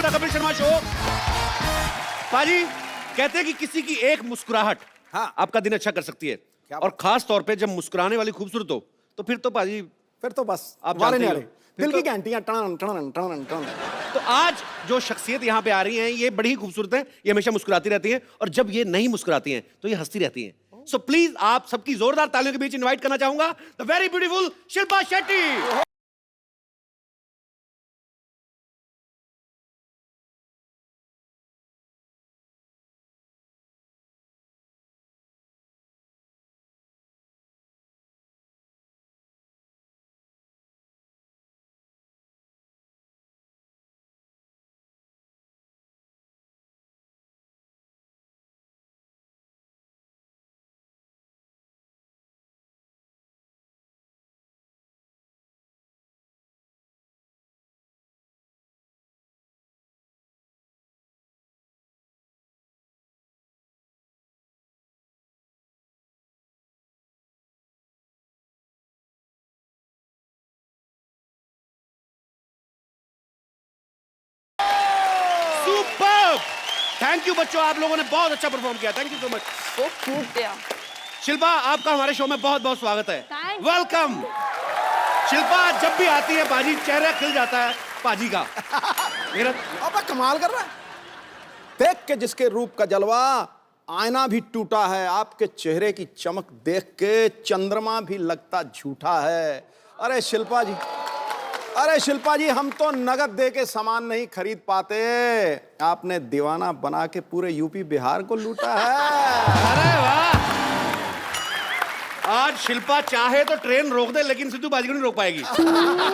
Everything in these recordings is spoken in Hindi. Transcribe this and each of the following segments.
The Kapil Sharma show. पाजी कहते हैं कि किसी की एक मुस्कुराहट हाँ। आपका दिन अच्छा कर सकती है, और खास तौर पे जब मुस्कुराने वाली खूबसूरत हो तो फिर तो पाजी फिर तो बस आप वाले जानते नहीं ही आ हो। रहे। फिर दिल तो- की घंटियां टन टन टन टन। तो आज जो शख्सियत यहाँ पे आ रही हैं ये बड़ी ही खूबसूरत है, ये हमेशा मुस्कुराती रहती हैं, और जब ये नहीं मुस्कुराती हैं तो ये हंसती रहती हैं। सो प्लीज आप सबकी जोरदार तालियों के बीच इनवाइट करना चाहूंगा the very beautiful Shilpa Shetty. Superb! Thank you बच्चों, आप लोगों ने बहुत अच्छा परफॉर्म किया। Thank you so much. वो कूद गया। शिल्पा आपका हमारे शो में बहुत बहुत स्वागत है। Thank welcome. शिल्पा जब भी आती है पाजी चेहरा खिल जाता है पाजी का। मेरा अब कमाल कर रहा है। देख के जिसके रूप का जलवा आईना भी टूटा है, आपके चेहरे की चमक देख के चंद्रमा भी लगता झूठा है। अरे शिल्पा जी, अरे शिल्पा जी, हम तो नगद दे के सामान नहीं खरीद पाते, आपने दीवाना बना के पूरे यूपी बिहार को लूटा है। अरे वाह! आज शिल्पा चाहे तो ट्रेन रोक दे लेकिन सिद्धू बाजी को नहीं रोक पाएगी।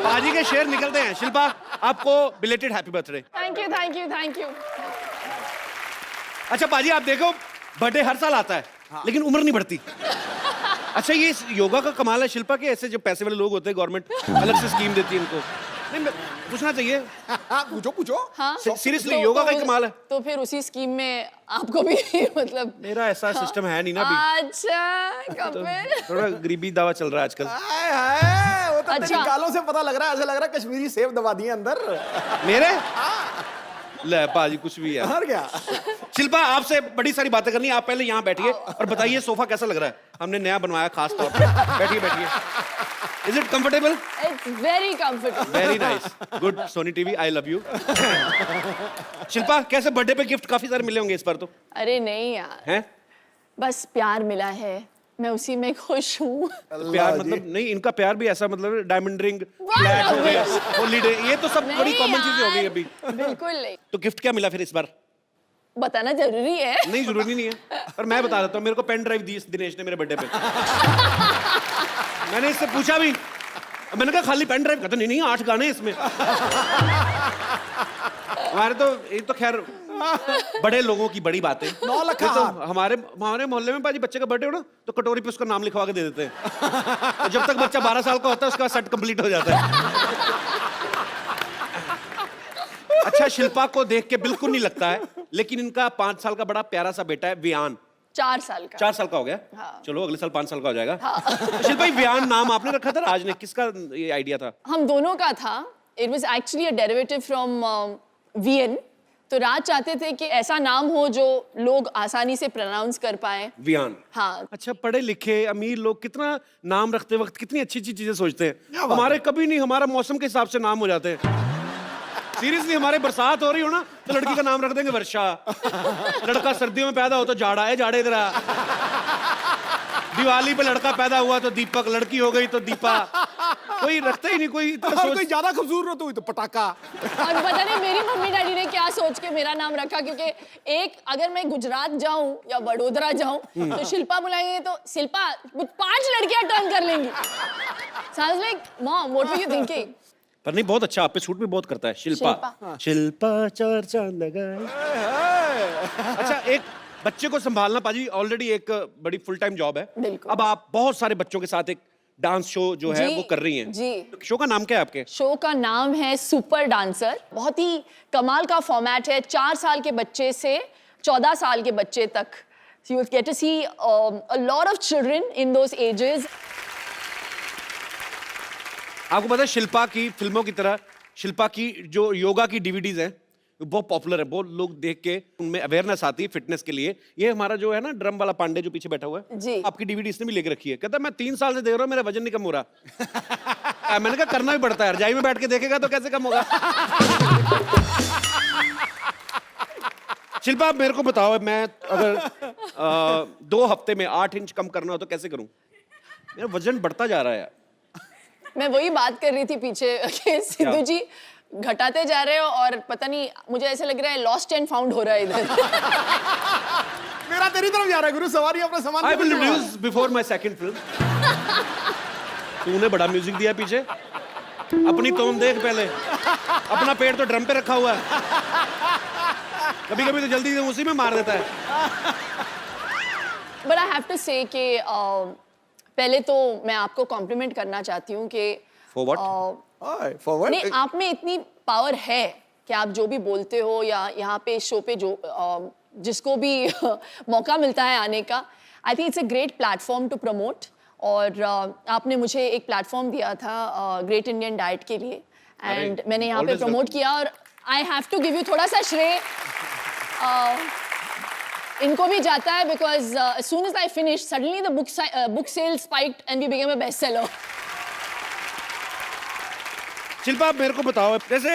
बाजी के शेर निकलते हैं। शिल्पा आपको belated happy birthday. Thank you thank you thank you. अच्छा बाजी आप देखो बर्थडे हर साल आता है लेकिन उम्र नहीं बढ़ती। अच्छा ये योगा का कमाल है शिल्पा के, ऐसे जो पैसे वाले लोग होते हैं गवर्नमेंट अलग से स्कीम देती है इनको। नहीं पूछना चाहिए। पूछो पूछो। हाँ सीरियसली योगा का ही कमाल है। तो फिर उसी स्कीम में आपको भी मतलब मेरा ऐसा सिस्टम है नहीं ना अभी। अच्छा कपिल, थोड़ा गरीबी दावा चल रहा है आजकल। हाय हाय, वो तो तेरी अच्छा। गालों से पता लग रहा है, ऐसा लग रहा है कश्मीरी सेब दबा दिए अंदर। मेरे ले पाजी कुछ भी है। हार गया। शिल्पा आपसे बड़ी सारी बातें करनी है, आप पहले यहाँ बैठिए और बताइए सोफा कैसा लग रहा है। हमने नया बनवाया खास तौर पे। बैठिए बैठिए। Is it comfortable? It's very comfortable. Very nice, good. Sony TV I love you. Shilpa कैसे बर्थडे पे गिफ्ट काफी सारे मिले होंगे इस बार तो? अरे नहीं यार, हैं? बस प्यार मिला है, मैं उसी में खुश हूँ। तो प्यार मतलब नहीं, इनका प्यार भी ऐसा मतलब डायमंड रिंग, फ्लैट हो गया, हॉलीडे, ये तो सब बड़ी कॉमन चीजें हो गई अभी। बिल्कुल नहीं। तो गिफ्ट क्या मिला फिर इस बार? बताना जरूरी है? नहीं जरूरी नहीं है, पर मैं बता देता हूँ। मेरे को पेन ड्राइव दी दिनेश ने मेरे बर्थडे पे। मैंने इससे पूछा भी, मैंने कहा खाली पेन ड्राइव? कहता नहीं नहीं 8 गाने इसमें। हमारे तो ये तो खैर बड़े लोगों की बड़ी बात है। 9 लाख तो हमारे मोहल्ले में पाजी बच्चे का बर्थडे हो ना तो कटोरी पे उसका नाम लिखवा के दे देते हैं। तो जब तक बच्चा 12 साल का होता है उसका सेट कंप्लीट हो जाता है। अच्छा शिल्पा को देख के बिल्कुल नहीं लगता है, लेकिन इनका 5 साल का बड़ा प्यारा सा बेटा है वियान। 4 साल का। 4 साल का हो गया। हाँ। चलो अगले साल 5 साल का हो जाएगा। हाँ। तो शिल्पा वियान नाम आपने रखा था, राज ने? किसका ये आइडिया था? हम दोनों का था। It was actually a derivative from VN. तो राज चाहते थे कि ऐसा नाम हो जो लोग आसानी से प्रोनाउंस कर पाए। वियान। हाँ। अच्छा पढ़े लिखे अमीर लोग कितना नाम रखते वक्त कितनी अच्छी अच्छी चीजें सोचते हैं। हमारे कभी नहीं, हमारा मौसम के हिसाब से नाम हो जाते हैं। सीरियसली हमारे बरसात हो रही हो ना तो लड़की का नाम रख देंगे वर्षा। लड़का सर्दियों में पैदा हो तो जाड़ा है, जाड़े इधर आ। दिवाली पे लड़का पैदा हुआ तो दीपक, लड़की हो गई तो दीपा। कोई रखता ही नहीं कोई। कोई ज्यादा खूबसूरत हुई तो पटाखा। और पता नहीं मेरी मम्मी डैडी ने क्या सोच के मेरा नाम रखा, क्योंकि एक अगर मैं गुजरात जाऊं या वडोदरा जाऊं तो शिल्पा बुलाएंगे तो शिल्पा 5 लड़कियां टर्न कर लेंगी। Sounds like mom, what were you thinking? पर नहीं बहुत अच्छा, आप पे सूट भी बहुत करता है। शिल्पा शिल्पा 4 चांद लगाए। अच्छा एक बच्चे को संभालना पाजी ऑलरेडी एक बड़ी फुल टाइम जॉब है। बिल्कुल। अब आप बहुत सारे बच्चों के साथ एक डांस शो जो है वो कर रही हैं। जी। तो शो का नाम क्या है आपके? शो का नाम है सुपर डांसर। बहुत ही कमाल का फॉर्मेट है। 4 साल के बच्चे से 14 साल के बच्चे तक। So you get to see a lot of children in those ages. आपको पता है शिल्पा की फिल्मों की तरह शिल्पा की जो योगा की डीवीडीज हैं बहुत पॉपुलर है, बहुत लोग देख के उनमें अवेयरनेस आती है फिटनेस के लिए। ये हमारा जो है ना ड्रम वाला पांडे जो पीछे बैठा हुआ है, जी। आपकी डीवीडी इसने भी लेके रखी है। कहता है मैं 3 साल से देख रहा हूँ, मेरा वजन नहीं कम हो रहा। मैंने कहा करना भी पड़ता है, रजाई में बैठ के देखेगा तो कैसे कम होगा। शिल्पा, मेरे को बताओ, मैं अगर 2 हफ्ते में 8 इंच कम करना हो तो कैसे करूं? मेरा वजन बढ़ता जा रहा है यार। मैं वही बात कर रही थी पीछे कि सिद्धू जी घटाते जा रहे हो और पता नहीं, मुझे ऐसे लग रहा है लॉस्ट एंड फाउंड हो रहा है इधर। मेरा तेरी तरफ जा रहा है गुरु, सवारी अपना सामान। I will reduce before my second film. तूने बड़ा म्यूजिक दिया पीछे, अपनी टोन देख पहले, अपना पेड़ तो ड्रम पे रखा हुआ है, कभी कभी तो जल्दी से उसी में मार देता है। बट आई हैव टू से कि पहले तो मैं आपको कॉम्प्लीमेंट करना चाहती हूँ कि For what? फॉरवर्ड नहीं, आप में इतनी पावर है कि आप जो भी बोलते हो या यहाँ पे शो पे जो जिसको भी मौका मिलता है आने का, I think it's a great platform to promote. और आपने मुझे एक प्लेटफॉर्म दिया था ग्रेट इंडियन डाइट के लिए, एंड मैंने यहाँ पे always प्रमोट किया। और I have to give you थोड़ा सा श्रेय इनको भी जाता है, because as soon as I finished, suddenly the book sales spiked and we became a bestseller. Shilpa, मेरे को बताओ, जैसे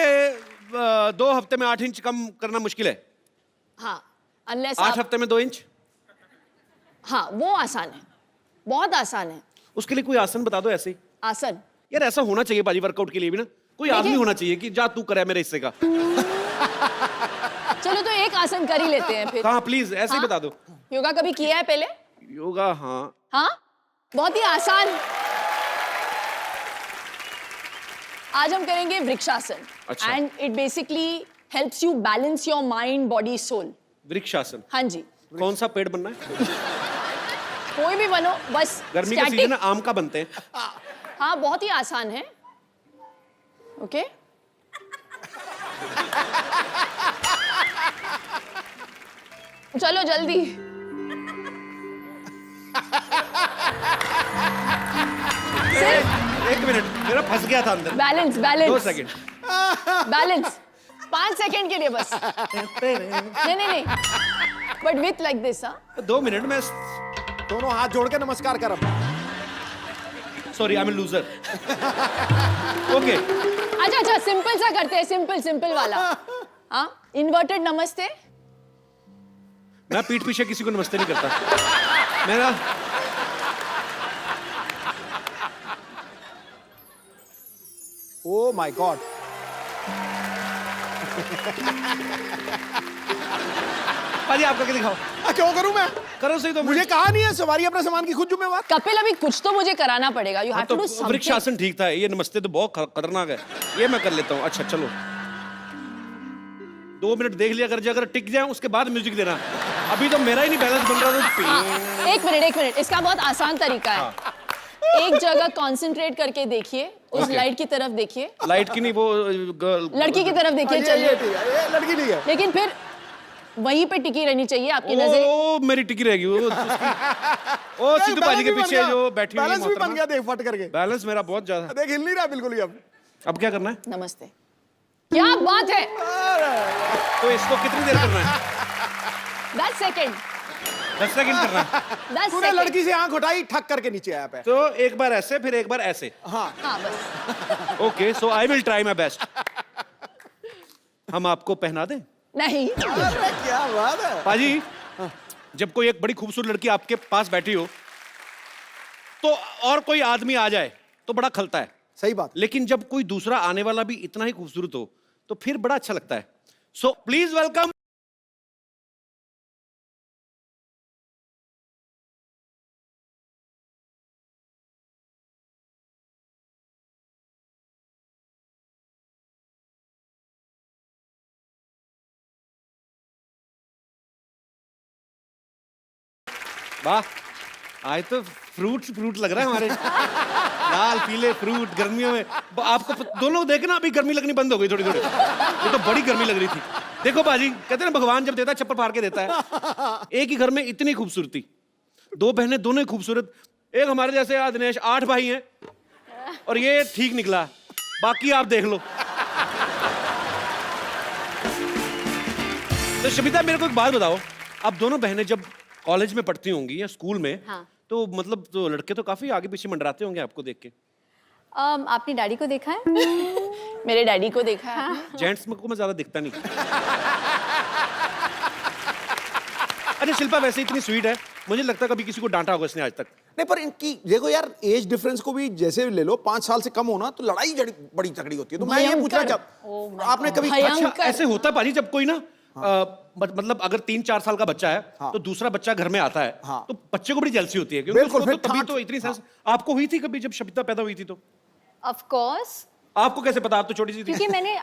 2 हफ्ते में 8 इंच कम करना मुश्किल है, हाँ, unless 8 आप, हफ्ते में 2 इंच, हाँ वो आसान है, बहुत आसान है। उसके लिए कोई आसन बता दो ऐसे ही। आसन यार ऐसा होना चाहिए बाजी, वर्कआउट के लिए भी ना कोई आदमी होना चाहिए कि जा तू करे मेरे हिस्से का। चलो तो एक आसन कर ही लेते हैं फिर। हाँ प्लीज ऐसे ही हाँ? बता दो। योगा कभी किया है पहले? योगा, हाँ। हाँ, बहुत ही आसान। आज हम करेंगे वृक्षासन। अच्छा। And it basically helps you balance your mind, body, soul. Vrikshasana, हाँ जी, कौन सा पेड़ बनना है? कोई भी बनो, बस गर्मी का static- सीजन है, आम का बनते हैं। हाँ, बहुत ही आसान है। ओके चलो जल्दी। एक मिनट, मेरा फंस गया था अंदर। Balance 2 balance second. Balance 5 second के लिए बस। नहीं नहीं नहीं, बट विथ लाइक दिस। हाँ, 2 मिनट में। दोनों हाथ जोड़ के नमस्कार कर। Sorry, I am loser. Okay, अच्छा अच्छा, सिंपल सा करते हैं, सिंपल सिंपल वाला। हाँ, इन्वर्टेड नमस्ते। मैं पीठ पीछे किसी को नमस्ते नहीं करता। मेरा ओ माय गॉड, पाजी आपका क्या दिखाओ। क्यों करूं मैं? करो सही तो। मुझे कहा नहीं है सवारी अपने सामान की खुद जुम्मेवार। कपिल, अभी कुछ तो मुझे कराना पड़ेगा। यू हैव तो टू डू समथिंग। वृक्षासन ठीक था, ये नमस्ते तो बहुत खतरनाक है, ये मैं कर लेता हूँ। अच्छा चलो, 2 मिनट देख लिया कर, अगर टिक जाए उसके बाद म्यूजिक देना। अभी तो मेरा ही नहीं बैलेंस बन रहा था। एक मिनट, इसका बहुत आसान तरीका है। एक जगह कंसंट्रेट करके देखिए, उस Okay. लाइट की तरफ देखिए, लाइट की नहीं, वो लड़की की तरफ देखिए। ये चलिए, ठीक है, ये लड़की नहीं है। लेकिन फिर वहीं पे टिकी रहनी चाहिए आपकी नजर। ओ मेरी टिकी रहेगी वो ओ सिद्धू पाजी के पीछे जो बैठी हुई है बैलेंस भी बन मोहतरमा। गया, देख फट करके। बैलेंस मेरा बहुत ज्यादा। देख हिल नहीं रहा बिल्कुल ही अब क्या करना है? नमस्ते, क्या बात है। तो इसको कितनी देर करना है? 10 सेकंड, 10 सेकंड करना है। 10 तूने सेकंड। लड़की से आंख उठाई, ठक करके नीचे आया पे। तो एक बार ऐसे, फिर एक बार ऐसे। हाँ, हाँ बस। Okay, so I will try my best. हम आपको पहना दें? नहीं, अरे क्या बात है। पाजी, जब कोई एक बड़ी खूबसूरत लड़की आपके पास बैठी हो तो और कोई आदमी आ जाए तो बड़ा खलता है, सही बात। लेकिन जब कोई दूसरा आने वाला भी इतना ही खूबसूरत हो तो फिर बड़ा अच्छा लगता है। So please welcome. वाह, आज तो फ्रूट लग रहा है हमारे। लाल पीले फ्रूट गर्मियों में। आपको दोनों देखना, अभी गर्मी लगनी बंद हो गई थोड़ी थोड़ी। ये तो बड़ी गर्मी लग रही थी। देखो बाजी, कहते हैं ना भगवान जब देता है चप्पल फाड़ के देता है। एक ही घर में इतनी खूबसूरती, 2 बहनें दोनों ही खूबसूरत। एक हमारे जैसे दिनेश, 8 भाई हैं और ये ठीक निकला, बाकी आप देख लो। तो शमिता मेरे को एक बात बताओ, आप दोनों बहनें जब कॉलेज में पढ़ती होंगी या स्कूल में, हाँ। तो मतलब तो लड़के तो काफी आगे पीछे मंडराते होंगे आपको देख के। आपने डैडी को देखा है? मेरे डैडी को देखा है। जेंट्स को मैं ज्यादा दिखता नहीं। अच्छा शिल्पा वैसे इतनी स्वीट है, मुझे लगता है कभी किसी को डांटा होगा इसने आज तक। नहीं पर इनकी देखो यार, एज डिफरेंस को भी जैसे ले लो, 5 साल से कम होना तो लड़ाई बड़ी तगड़ी होती है। तो मैं ये पूछना चाहता, आपने कभी अच्छा ऐसे होता है पाजी जब कोई ना मतलब अगर 3-4 साल का बच्चा है तो दूसरा बच्चा घर में आता है तो बच्चे को बड़ी जेलसी होती है क्योंकि बिल्कुल, उसको फिर तो तभी तो इतनी सेंस आपको हुई थी कभी जब शमिता पैदा हुई थी तो? Of course. आपको कैसे पता, आप तो छोटी सी थी। क्योंकि मैंने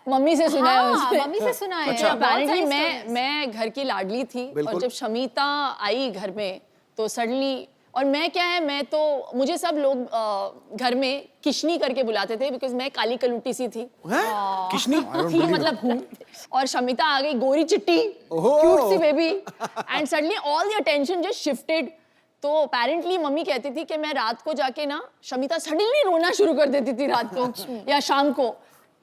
मम्मी से सुना है उसने। मम्मी से सुना है। अच्छा अपेरेंटली मैं घर की लाडली थी और जब शमिता आई घर में तो सडनली, और मैं क्या है, मैं तो मुझे सब लोग घर में किशनी करके बुलाते थे बिकॉज मैं काली कलूटी सी थी। किशनी थी मतलब हूँ, और शमिता आ गई गोरी चिट्टी क्यूट सी baby and suddenly all the attention just shifted. तो अपेरेंटली मम्मी कहती थी कि मैं रात को जाके ना, शमिता सडनली रोना शुरू कर देती थी रात को या शाम को,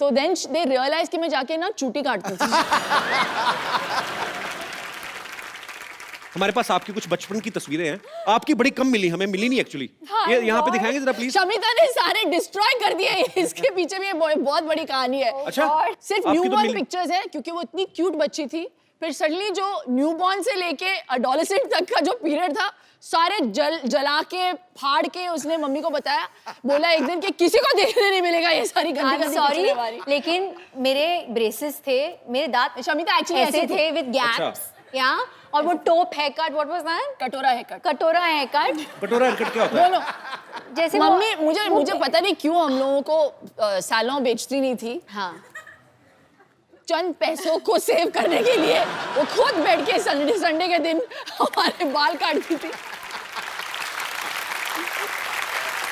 तो देन दे रियलाइज कि मैं जाके ना चूटी काटती थी। हमारे पास आपकी कुछ बचपन की तस्वीरें हैं, आपकी बड़ी कम मिली, हमें मिली नहीं एक्चुअली। ये यहाँ पे दिखाएंगे जरा प्लीज। शमिता ने सारे डिस्ट्रॉय कर दिए, इसके पीछे भी बहुत बड़ी कहानी है। अच्छा, सिर्फ आपकी तो न्यूबॉर्न मिली। पिक्चर्स है क्योंकि वो इतनी क्यूट बच्ची थी। फिर सडनली जो न्यूबॉर्न से लेके एडोलेसेंट तक का जो पीरियड था, सारे जला के फाड़ के उसने मम्मी को बताया, बोला एक दिन कि किसी को देखने नहीं मिलेगा ये सारी गंदी सॉरी, पिक्चरें। लेकिन मेरे ब्रेसेस थे, मेरे दांत शमिता एक्चुअली ऐसे थे विद गैप्स, या और वो top hair cut, what was that? कटोरा है कट। कटोरा हेयर कट। कटोरा हरकत क्या होता है? बोलो। जैसे मम्मी मुझे पता नहीं क्यों हम लोगों को सैलून बेचती नहीं थी। हाँ, चंद पैसों को सेव करने के लिए वो खुद बैठ के संडे के दिन हमारे बाल काटती थी,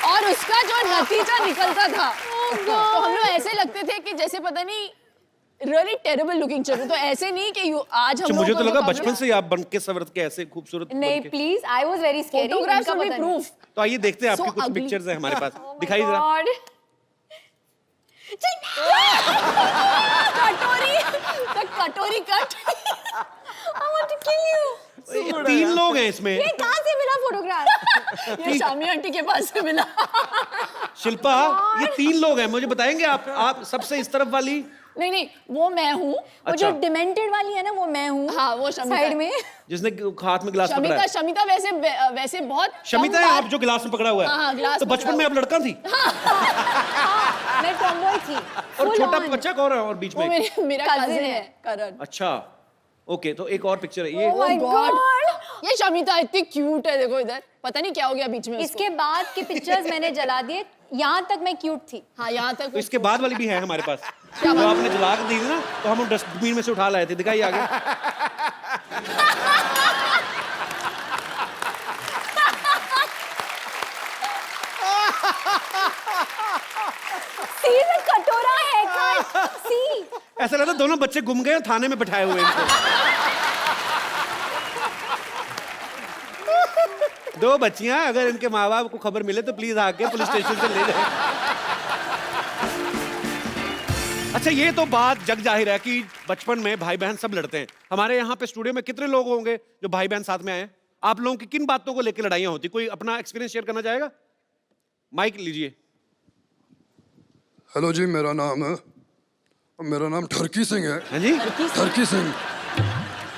और उसका जो नतीजा निकलता था तो हम लोग ऐसे लगते थे कि जैसे पता नहीं रियली टेरेबल लुकिंग चल रहे। तो ऐसे नहीं कि आज हम अच्छा, मुझे लोगों तो को लगा मुकाबला- बचपन से ही आप बन के सवरत के ऐसे खूबसूरत बन नहीं के। Please, I was very scary. Photographs will be proof. तो आइए देखते हैं आपकी So कुछ ugly. पिक्चर्स हैं हमारे पास, दिखाइए जरा। गॉड, कटोरी cut. I want to kill you. ये 3 लोग हैं इसमें। ये कहां से मिला फोटोग्राफ? ये शामी आंटी के पास से मिला। शिल्पा, ये 3 लोग हैं, मुझे बताएंगे आप सबसे इस तरफ वाली? नहीं वो मैं हूँ। वो जो डिमेंटेड वाली है ना, वो मैं हूँ। हाँ, वो शमिता साइड है। में। जिसने हाथ में गिलास पकड़ा है। शमिता वैसे बहुत शमिता कम है बार- आप जो गिलास में पकड़ा हुआ है? हाँ, गिलास तो में बचपन पकड़ा में आप लड़का थी? मैं टॉमबॉय थी। और Full छोटा on. बच्चा कौन है और बीच वो में? मेरा Cousin कजिन है। है करण। अच्छा, ओके, तो एक और पिक्चर है ये। Oh my God. ये शमिता इतनी क्यूट है, देखो इधर, पता नहीं क्या हो गया बीच में उसको। इसके बाद के पिक्चर्स मैंने जला दिए, यहाँ तक मैं क्यूट थी। हाँ, यहाँ तक तो इसके बाद वाली भी है हमारे पास। क्या जो बात? आपने जला के दी थी ना, तो हम डस्टबिन में से उठा लाए थे, दिखाइए आगे। See the कटोरा haircut. See. ऐसा लगता है दोनों बच्चे गुम गए, थाने में बैठाए हुए हैं इनको। दो बच्चियां, अगर इनके माँ बाप को खबर मिले तो प्लीज आके पुलिस स्टेशन से ले जाए। अच्छा, ये तो बात जग जाहिर है कि बचपन में भाई बहन सब लड़ते हैं। हमारे यहाँ पे स्टूडियो में कितने लोग होंगे जो भाई बहन साथ में आए हैं? आप लोगों की किन बातों को लेकर लड़ाइयाँ होती? कोई अपना एक्सपीरियंस शेयर करना चाहेगा? माइक लीजिए। हेलो जी, मेरा नाम ठरकी सिंह है। हाँ जी, ठरकी सिंह।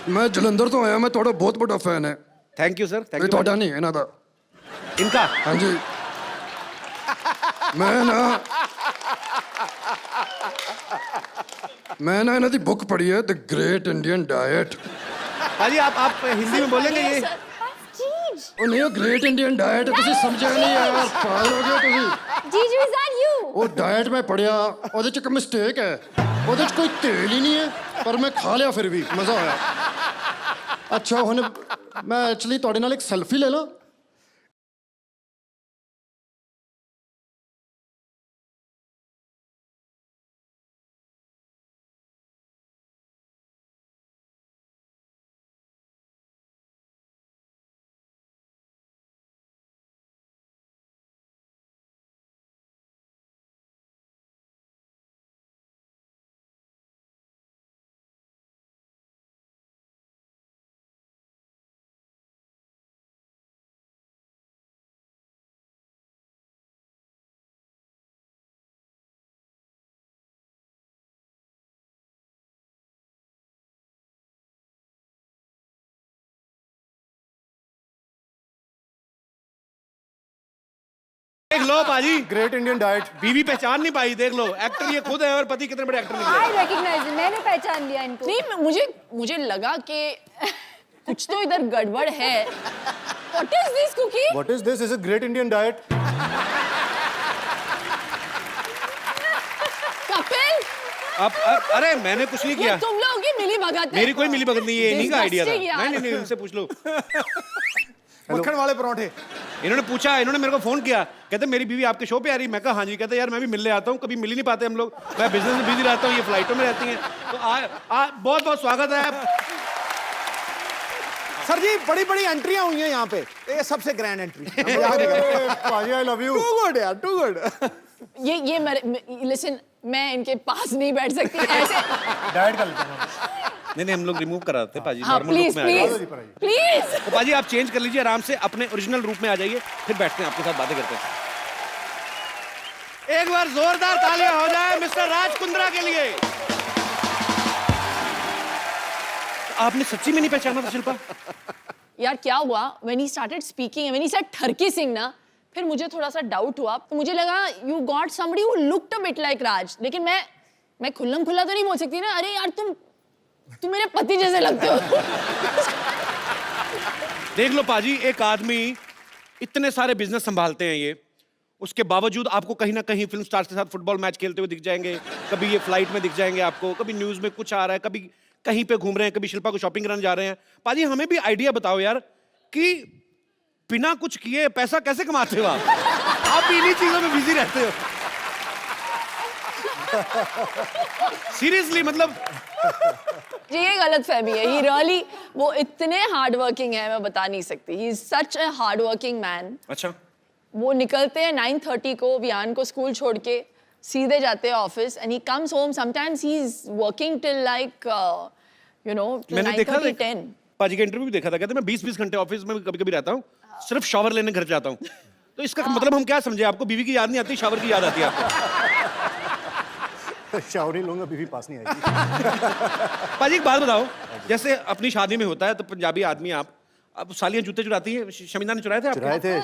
मैं जलंधर तो आया, मैं थोड़ा बहुत बड़ा फैन है। थैंक यू सर, थैंक ये यू। थोड़ा नहीं है ना था। इनका हाँ जी, मैं ना इन्हों की बुक पढ़ी है, द ग्रेट इंडियन डाइट। हाँ जी, आप हिंदी में बोलेंगे ये? ਉਹ ਨਹੀਂ, ਉਹ ਗ੍ਰੇਟ ਇੰਡੀਅਨ ਡਾਈਟ ਤੁਸੀਂ ਸਮਝਿਆ ਨਹੀਂ ਯਾਰ, ਪਾਗਲ ਹੋ ਗਏ ਤੁਸੀਂ। Gigi, is that you? ਉਹ ਡਾਈਟ ਮੈਂ ਪੜਿਆ, ਉਹਦੇ ਚ ਇੱਕ ਮਿਸਟੇਕ ਹੈ, ਉਹਦੇ ਚ ਕੋਈ ਤੇਲ ਹੀ ਨਹੀਂ ਹੈ, ਪਰ ਮੈਂ ਖਾ ਲਿਆ ਫਿਰ ਵੀ ਮਜ਼ਾ ਆਇਆ। ਅੱਛਾ, ਹੁਣ ਮੈਂ ਐਕਚੁਅਲੀ ਤੁਹਾਡੇ ਨਾਲ ਇੱਕ ਸੈਲਫੀ ਲੈ ਲਾਂ? देख लो पाजी, ग्रेट इंडियन डाइट। बीवी पहचान नहीं पाई, देख लो एक्टर ये खुद है और पति कितने बड़े एक्टर निकले। I recognize it. मैंने पहचान लिया इनको। नहीं, मुझे लगा कि कुछ तो इधर गड़बड़ है। What is this cookie? What is this? Is a great Indian diet. Kapil, अरे मैंने कुछ नहीं ये किया, तुम लोगों की मिली भगत है। मेरी कोई मिली भगत नहीं, ये इन्हीं का आइडिया था। Disgusting यार। नहीं, इनसे पूछ लो। मक्खन वाले पराठे। इन्होंने पूछा, इन्होंने मेरे को फोन किया, कहते मेरी बीवी आपके शो पे आ रही। मैं कहा हाँ जी। कहते यार मैं भी मिलने आता हूँ, कभी मिल ही नहीं पाते हम लोग, मैं बिजनेस में बिजी रहता हूँ, ये फ्लाइटों में रहती हैं। तो बहुत बहुत स्वागत है। सर जी बड़ी बड़ी एंट्रियां हुई हैं यहाँ पे, ये सबसे ग्रैंड एंट्री। पाजी I love you. Too good यार, टू गुड। ये लिसन, मैं इनके पास नहीं बैठ सकती ऐसे। डाइट कर लेते हैं। नहीं, हम लोग रिमूव करा देते पाजी, हाँ नॉर्मल प्लीज रूप में आ जाइए। Please please. तो पाजी आप चेंज कर लीजिए आराम से, अपने ओरिजिनल रूप में आ जाइए, फिर बैठते हैं आपके साथ बातें करते हैं। एक बार जोरदार तालियां हो जाए मिस्टर राज कुंद्रा के लिए। आपने सच्ची में नहीं पहचाना था शिल्पा? यार क्या हुआ, when he started speaking, when he said ठरकी Singh ना, फिर मुझे थोड़ा सा डाउट हुआ। तो मुझे लगा you got somebody who looked a bit like राज, लेकिन मैं खुल्लम खुल्ला तो नहीं बोल सकती ना, अरे यार तुम मेरे पति जैसे लगते हो। देख लो पाजी, एक आदमी इतने सारे बिजनेस संभालते हैं ये, उसके बावजूद आपको कहीं ना कहीं फिल्म स्टार्स के साथ फुटबॉल मैच खेलते हुए दिख जाएंगे, कभी ये फ्लाइट में दिख जाएंगे आपको, कभी न्यूज में कुछ आ रहा है, कभी कहीं पे घूम रहे हैं, कभी शिल्पा को शॉपिंग कराने जा रहे हैं। पाजी हमें भी आइडिया बताओ यार कि बिना कुछ किए पैसा कैसे कमाते हो आप भी इन्हीं चीजों में बिजी रहते हो। सीरियसली मतलब ये गलत फहमी है। ही रियली, वो इतने हार्ड वर्किंग है, मैं बता नहीं सकती। He is such a hard working man. अच्छा, वो निकलते हैं 9:30 को, वियान को स्कूल छोड़ के सीधे जाते हैं office, and he comes home sometimes he is working till like you know मैंने देखा 9:30-10। पाजी का इंटरव्यू भी देखा था, कहते मैं 20-20 घंटे ऑफिस में कभी कभी रहता हूँ, सिर्फ शावर लेने घर जाता हूँ। तो इसका मतलब हम क्या समझे, आपको बीवी की याद नहीं आती, शावर की याद आती है आपको? शावर ही लूंगा, बीवी पास नहीं आएगी। पाजी एक बात बताओ, जैसे अपनी शादी में होता है तो पंजाबी आदमी आप, अब सालियां जूते चुराती हैं, शमीना ने चुराए थे आपको?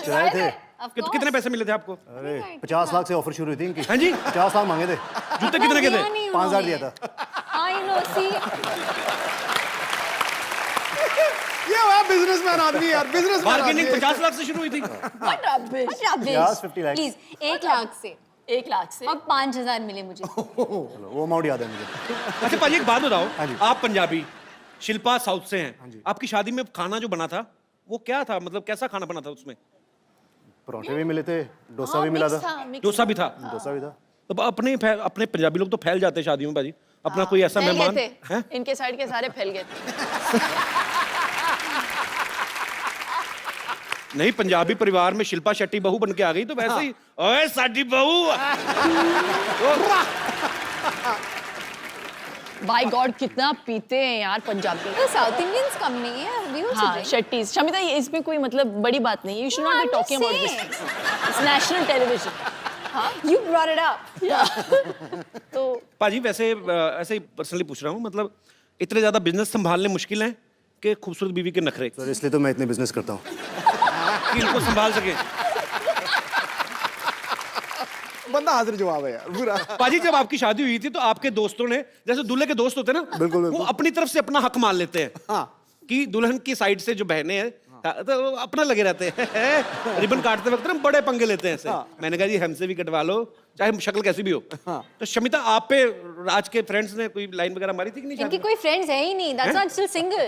चुराए थे। कितने पैसे मिले थे आपको? अरे 50 लाख से ऑफर शुरू हुई थी इनकी। हाँ जी, 50 लाख मांगे थे, जूते कितने के थे? 5000 दिया था। I know, see. ये हुआ बिजनेसमैन आदमी यार, बिजनेसमैन। बार्गेनिंग 50 लाख से शुरू हुई थी। What rubbish. Yes, 50 lakhs. Please, 1 lakh से 1 लाख से और 5000 मिले मुझे। चलो वो अमाउंट याद है मुझे। अच्छा पाजी एक बात बताओ, हाँ जी। आप पंजाबी, शिल्पा साउथ से हैं, आपकी शादी में खाना जो बना था वो क्या था, मतलब कैसा खाना बना था उसमें? पराठे भी मिले थे, डोसा हाँ, भी मिला mix था। mix डोसा भी था। डोसा भी था। तो अपने पंजाबी लोग तो फैल जाते हैं शादियों में पाजी, अपना कोई ऐसा फैल गए मेहमान थे। है? इनके साइड के सारे फैल गए थे। नहीं, पंजाबी परिवार में शिल्पा शेट्टी बहू बन के आ गई तो वैसे ही, ओए साडी बहू। बाय गॉड कितना पीते हैं यार पंजाबी। तो साउथ इंडियंस कम नहीं है, we also हाँ, drink. शेट्टीज। शमिता, ये इसमें कोई मतलब बड़ी बात नहीं है। You should not be I'm talking about just this. It's national television. You brought it up. तो पाजी वैसे ऐसे ही पर्सनली पूछ रहा हूँ, मतलब इतने ज्यादा बिजनेस संभालने मुश्किल है कि खूबसूरत बीवी के नखरे सर इसलिए तो मैं इतने बिजनेस करता हूँ। कि इनको संभाल सके। बंदा हाजिर जवाब है यार पूरा। पाजी जब आपकी शादी हुई थी तो आपके दोस्तों ने, जैसे दूल्हे के दोस्त होते हैं ना, बिल्कुल, बिल्कुल। वो अपनी तरफ से अपना हक मान लेते हैं। हाँ। कि दुल्हन की साइड से जो बहनें हैं तो वो अपना लगे रहते हैं। रिबन काटते वक्त ना बड़े पंगे लेते हैं ऐसे। मैंने कहा जी हमसे भी कटवा लो, चाहे शक्ल कैसी भी हो। तो शमिता, आप पे राज के फ्रेंड्स ने कोई लाइन वगैरह मारी थी कि नहीं? इनकी कोई फ्रेंड्स है ही नहीं, that's not still single.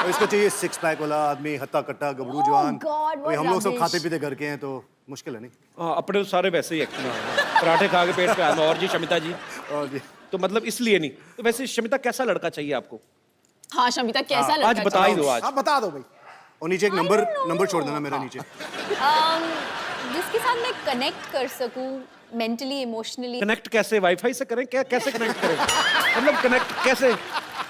और इसको चाहिए 6 पैक वाला आदमी, हत्ता कट्टा गबरू जवान। God, what कोई हम लोग सब rubbish. खाते पीते घर के हैं तो मुश्किल है नहीं। हाँ, अपने तो सारे वैसे ही एक्चुअली पराठे खा के पेट पे आना। और जी शमिता जी, और जी तो मतलब इसलिए नहीं। तो वैसे शमिता कैसा लड़का चाहिए आपको? हाँ शमिता, कैसा लड़का आज बता ही दो आज। आप बता दो भाई। और नीचे एक नंबर छोड़ देना मेरा नीचे। जिसके साथ मैं कनेक्ट कर सकूं मेंटली, इमोशनली। कनेक्ट कैसे? वाईफाई से करें क्या? कैसे कनेक्ट करें? मतलब कनेक्ट कैसे?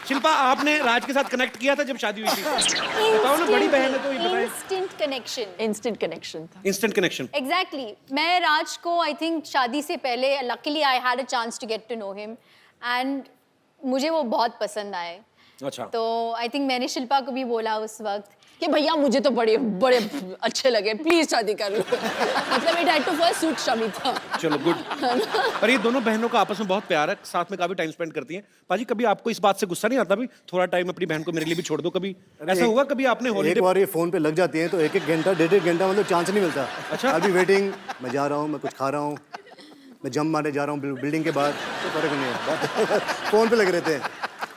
शिल्पा, आपने राज के साथ कनेक्ट किया था जब शादी हुई थी? बताओ ना, बड़ी बहन है तो ये बताएं। Instant connection. इंस्टेंट कनेक्शन था। Instant connection. एग्जैक्टली मैं राज को आई थिंक शादी से पहले luckily I had a chance to get to know him and मुझे वो बहुत पसंद आए अच्छा। तो आई थिंक मैंने शिल्पा को भी बोला उस वक्त कि भैया मुझे तो बड़े बड़े अच्छे लगे, प्लीज शादी कर लो। मतलब it had to first suit Shamita. चलो गुड। पर ये दोनों बहनों का आपस में बहुत प्यार है, साथ में काफी टाइम स्पेंड करती हैं। पाजी कभी आपको इस बात से गुस्सा नहीं आता भी थोड़ा टाइम अपनी बहन को मेरे लिए भी छोड़ दो? कभी ऐसा हुआ कभी आपने एक हॉलीडे? बार ये फोन पे लग जाती हैं तो 1-1 घंटा 1.5 घंटा मतलब चांस नहीं मिलता। अच्छा। अभी वेटिंग, मैं जा रहा हूँ, मैं कुछ खा रहा हूँ, मैं जंप मारने जा रहा हूँ बिल्डिंग के बाद, तो फर्क नहीं है। फोन पे लगे रहते हैं।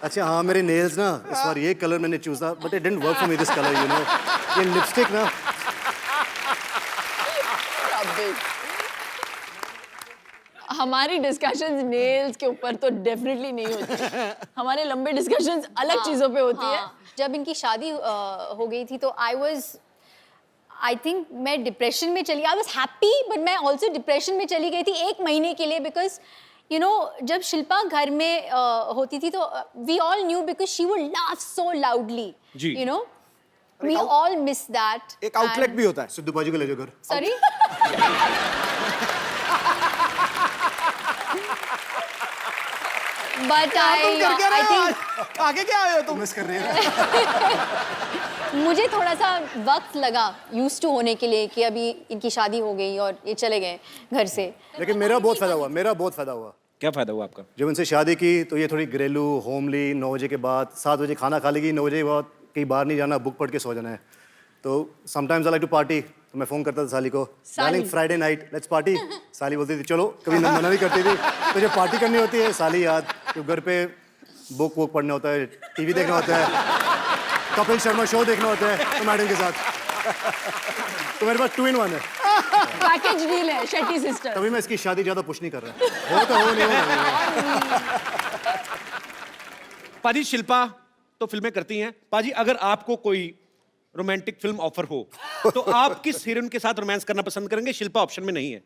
अच्छा हाँ, मेरे नेल्स ना इस बार ये कलर मैंने चूजा, but it didn't work for me this colour, you know. ये लिपस्टिक ना, हमारी डिस्कशंस नेल्स के ऊपर तो डेफिनेटली नहीं होती। हमारे लंबे डिस्कशंस अलग चीजों पे होती है। जब इनकी शादी हो गई थी तो आई थिंक मैं डिप्रेशन में चली, आई वॉज हैप्पी बट मैं ऑल्सो डिप्रेशन में चली गई थी 1 महीने के लिए, बिकॉज यू नो जब शिल्पा घर में होती थी तो we all knew because she would laugh so loudly, जी। You know we all miss that. एक आउटलेट भी होता है। सिद्धू बाजी को ले जाओ घर। सॉरी। बट आई थिंक आगे क्या आए हो तुम? मिस कर रही है। मुझे थोड़ा सा वक्त लगा यूज टू होने के लिए कि अभी इनकी शादी हो गई और ये चले गए घर से। लेकिन मेरा बहुत फायदा हुआ, मेरा बहुत फायदा हुआ। क्या फायदा हुआ आपका? जब उनसे शादी की तो ये थोड़ी घरेलू, होमली, 9 बजे के बाद 7 बजे खाना खा लेगी, 9 बजे के बाद कहीं बाहर नहीं जाना, बुक पढ़ के सो जाना है। तो sometimes I like to party, तो मैं फ़ोन करता था साली को, darling Friday night let's party. साली बोलती थी चलो, कभी मना नहीं करती थी। तो जब पार्टी करनी होती है साली याद, तो घर पे बुक वुक पढ़ना होता है, टीवी देखना होता है, कपिल शर्मा शो देखना होता है तो मैडम के साथ। तो मेरे पास 2 in 1 है। पैकेज डील है शेट्टी सिस्टर। तभी मैं इसकी शादी ज़्यादा पुश नहीं कर रहा। हो तो हो, नहीं हो। पाजी शिल्पा तो फिल्में करती हैं। पाजी अगर आपको कोई रोमांटिक फिल्म ऑफर हो तो आप किस हीरोइन के साथ रोमांस करना पसंद करेंगे? शिल्पा ऑप्शन में नहीं है।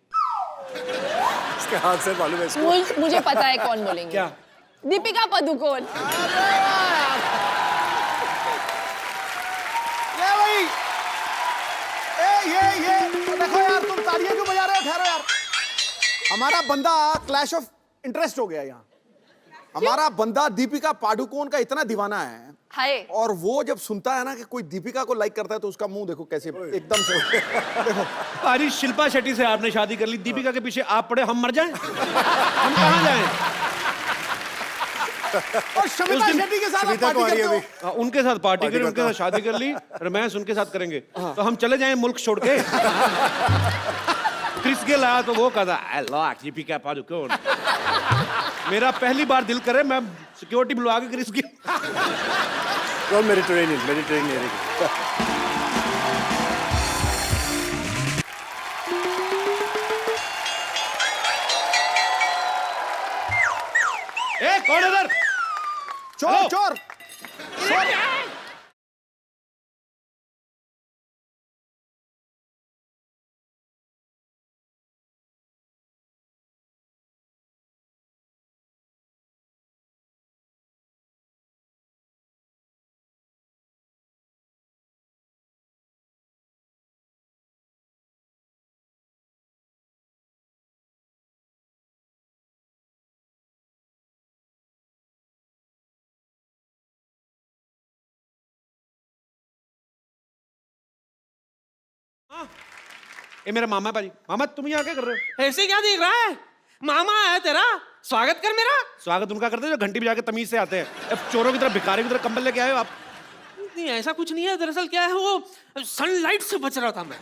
इसके हाथ से मालूम है इसको। मुझे पता है कौन बोलेंगे। क्या? दीपिका पादुकोण। ये भाई, ये देखो यार, तुम तालियां क्यों बजा रहे हो? ठहरो यार, हमारा बंदा क्लैश ऑफ इंटरेस्ट हो गया यहाँ। हमारा बंदा दीपिका पादुकोण का इतना दीवाना है, हाय। और वो जब सुनता है ना कि कोई दीपिका को लाइक करता है तो उसका मुंह देखो कैसे एकदम से देखो। पाजी शिल्पा शेट्टी से आपने शादी कर ली, दीपिका के पीछे आप पड़े, हम मर जाएं? हम कहाँ जाएं? और शमिता शेट्टी के साथ आप शमिता को पार्टी आ रही है करते हो। अभी। उनके साथ पार्टी करी, उनके साथ शादी कर ली, रोमांस उनके साथ करेंगे तो हम चले जाएं मुल्क छोड़ के? क्रिस गेल आया तो वो कहता आई लाइक दीपिका पादुकोण। मेरा पहली बार दिल करे मैं सिक्योरिटी बुलवा के क्रिस गेल। और मेडिटेरेनियन एरिया। ए कौन है इधर? चोर हेलो। चोर चोर। ये मेरा मामा है पाजी। मामा तुम यहाँ क्या कर रहे हो? ऐसे क्या देख रहा है? मामा है तेरा, स्वागत कर मेरा। स्वागत उनका करते हैं जो घंटी बजा के तमीज से आते हैं। अब चोरों की तरह, भिखारी की तरह कंबल लेके आए हो आप। नहीं ऐसा कुछ नहीं है, दरअसल क्या है वो सनलाइट से बच रहा था मैं।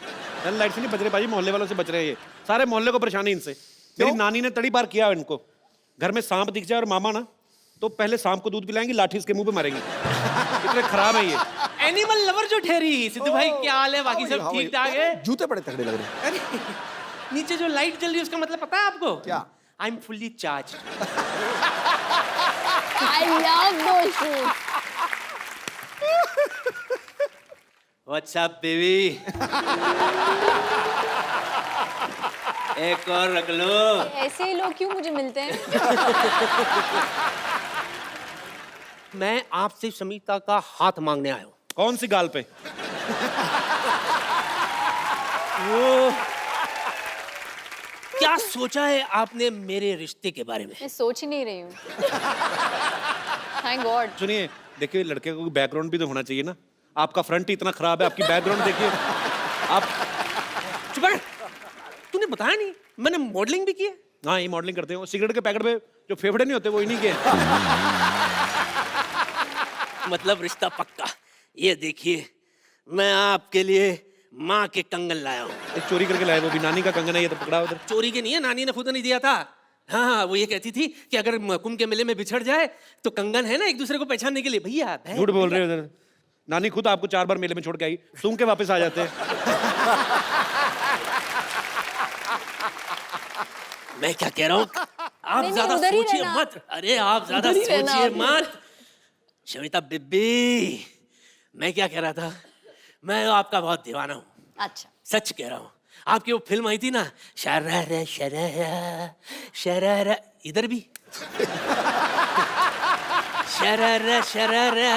लाइट से नहीं बच रहे भाई, मोहल्ले वालों से बच रहे हैं। ये सारे मोहल्ले को परेशानी इनसे। मेरी नानी ने तड़ी बार किया इनको, घर में सांप दिख जाए और मामा ना तो पहले सांप को दूध पिलाएंगी, लाठी इसके मुंह पे मारेंगी। इतने खराब है ये। एनिमल लवर जो ठहरी। सिद्धू भाई क्या हाल है? बाकी सब ठीक ठाक है? जूते बड़े तगड़े लग रहे हैं। अरे नीचे जो लाइट जल रही है उसका मतलब पता है आपको? क्या? I am fully charge. I love those shoes. What's up baby? एक और रख लो। ऐसे ही लोग क्यों मुझे मिलते हैं? मैं आपसे शमिता का हाथ मांगने आया हूँ। कौन सी गाल पे? वो क्या सोचा है आपने मेरे रिश्ते के बारे में? मैं सोच ही नहीं रही हूँ। Thank God. सुनिए, देखिए लड़के को बैकग्राउंड भी तो होना चाहिए ना। आपका फ्रंट ही इतना खराब है, आपकी बैकग्राउंड देखिए आप। चुप कर। तूने बताया नहीं मैंने मॉडलिंग भी की है। हाँ, ये मॉडलिंग करते हो। सिगरेट के पैकेट पे जो फेफड़े नहीं होते वो इन्हीं के हैं। मतलब रिश्ता पक्का। ये देखिए मैं आपके लिए माँ के कंगन लाया हूँ। एक चोरी करके लाए, वो भी नानी का कंगन है, ये तो पकड़ा उधर। चोरी के नहीं है, नानी ने खुद नहीं दिया था। हाँ, वो ये कहती थी कि अगर कुंभ के मेले में बिछड़ जाए तो कंगन है ना एक दूसरे को पहचानने के लिए। भैया झूठ बोल रहे हो उधर। नानी खुद आपको 4 बार मेले में छोड़ के आई, सूंघ के वापस आ जाते हैं। मैं क्या कह रहा हूँ, आप नहीं, ज्यादा उधर ही सोचिए रहना। मत। अरे आप ज्यादा उधर ही रहना सोचिए आप। मत। शमिता बिब्बी, मैं क्या कह रहा था, मैं आपका बहुत दीवाना हूँ। अच्छा, सच कह रहा हूँ। आपकी वो फिल्म आई थी ना, शरारा शरारा शरारा, इधर भी शरारा शरारा,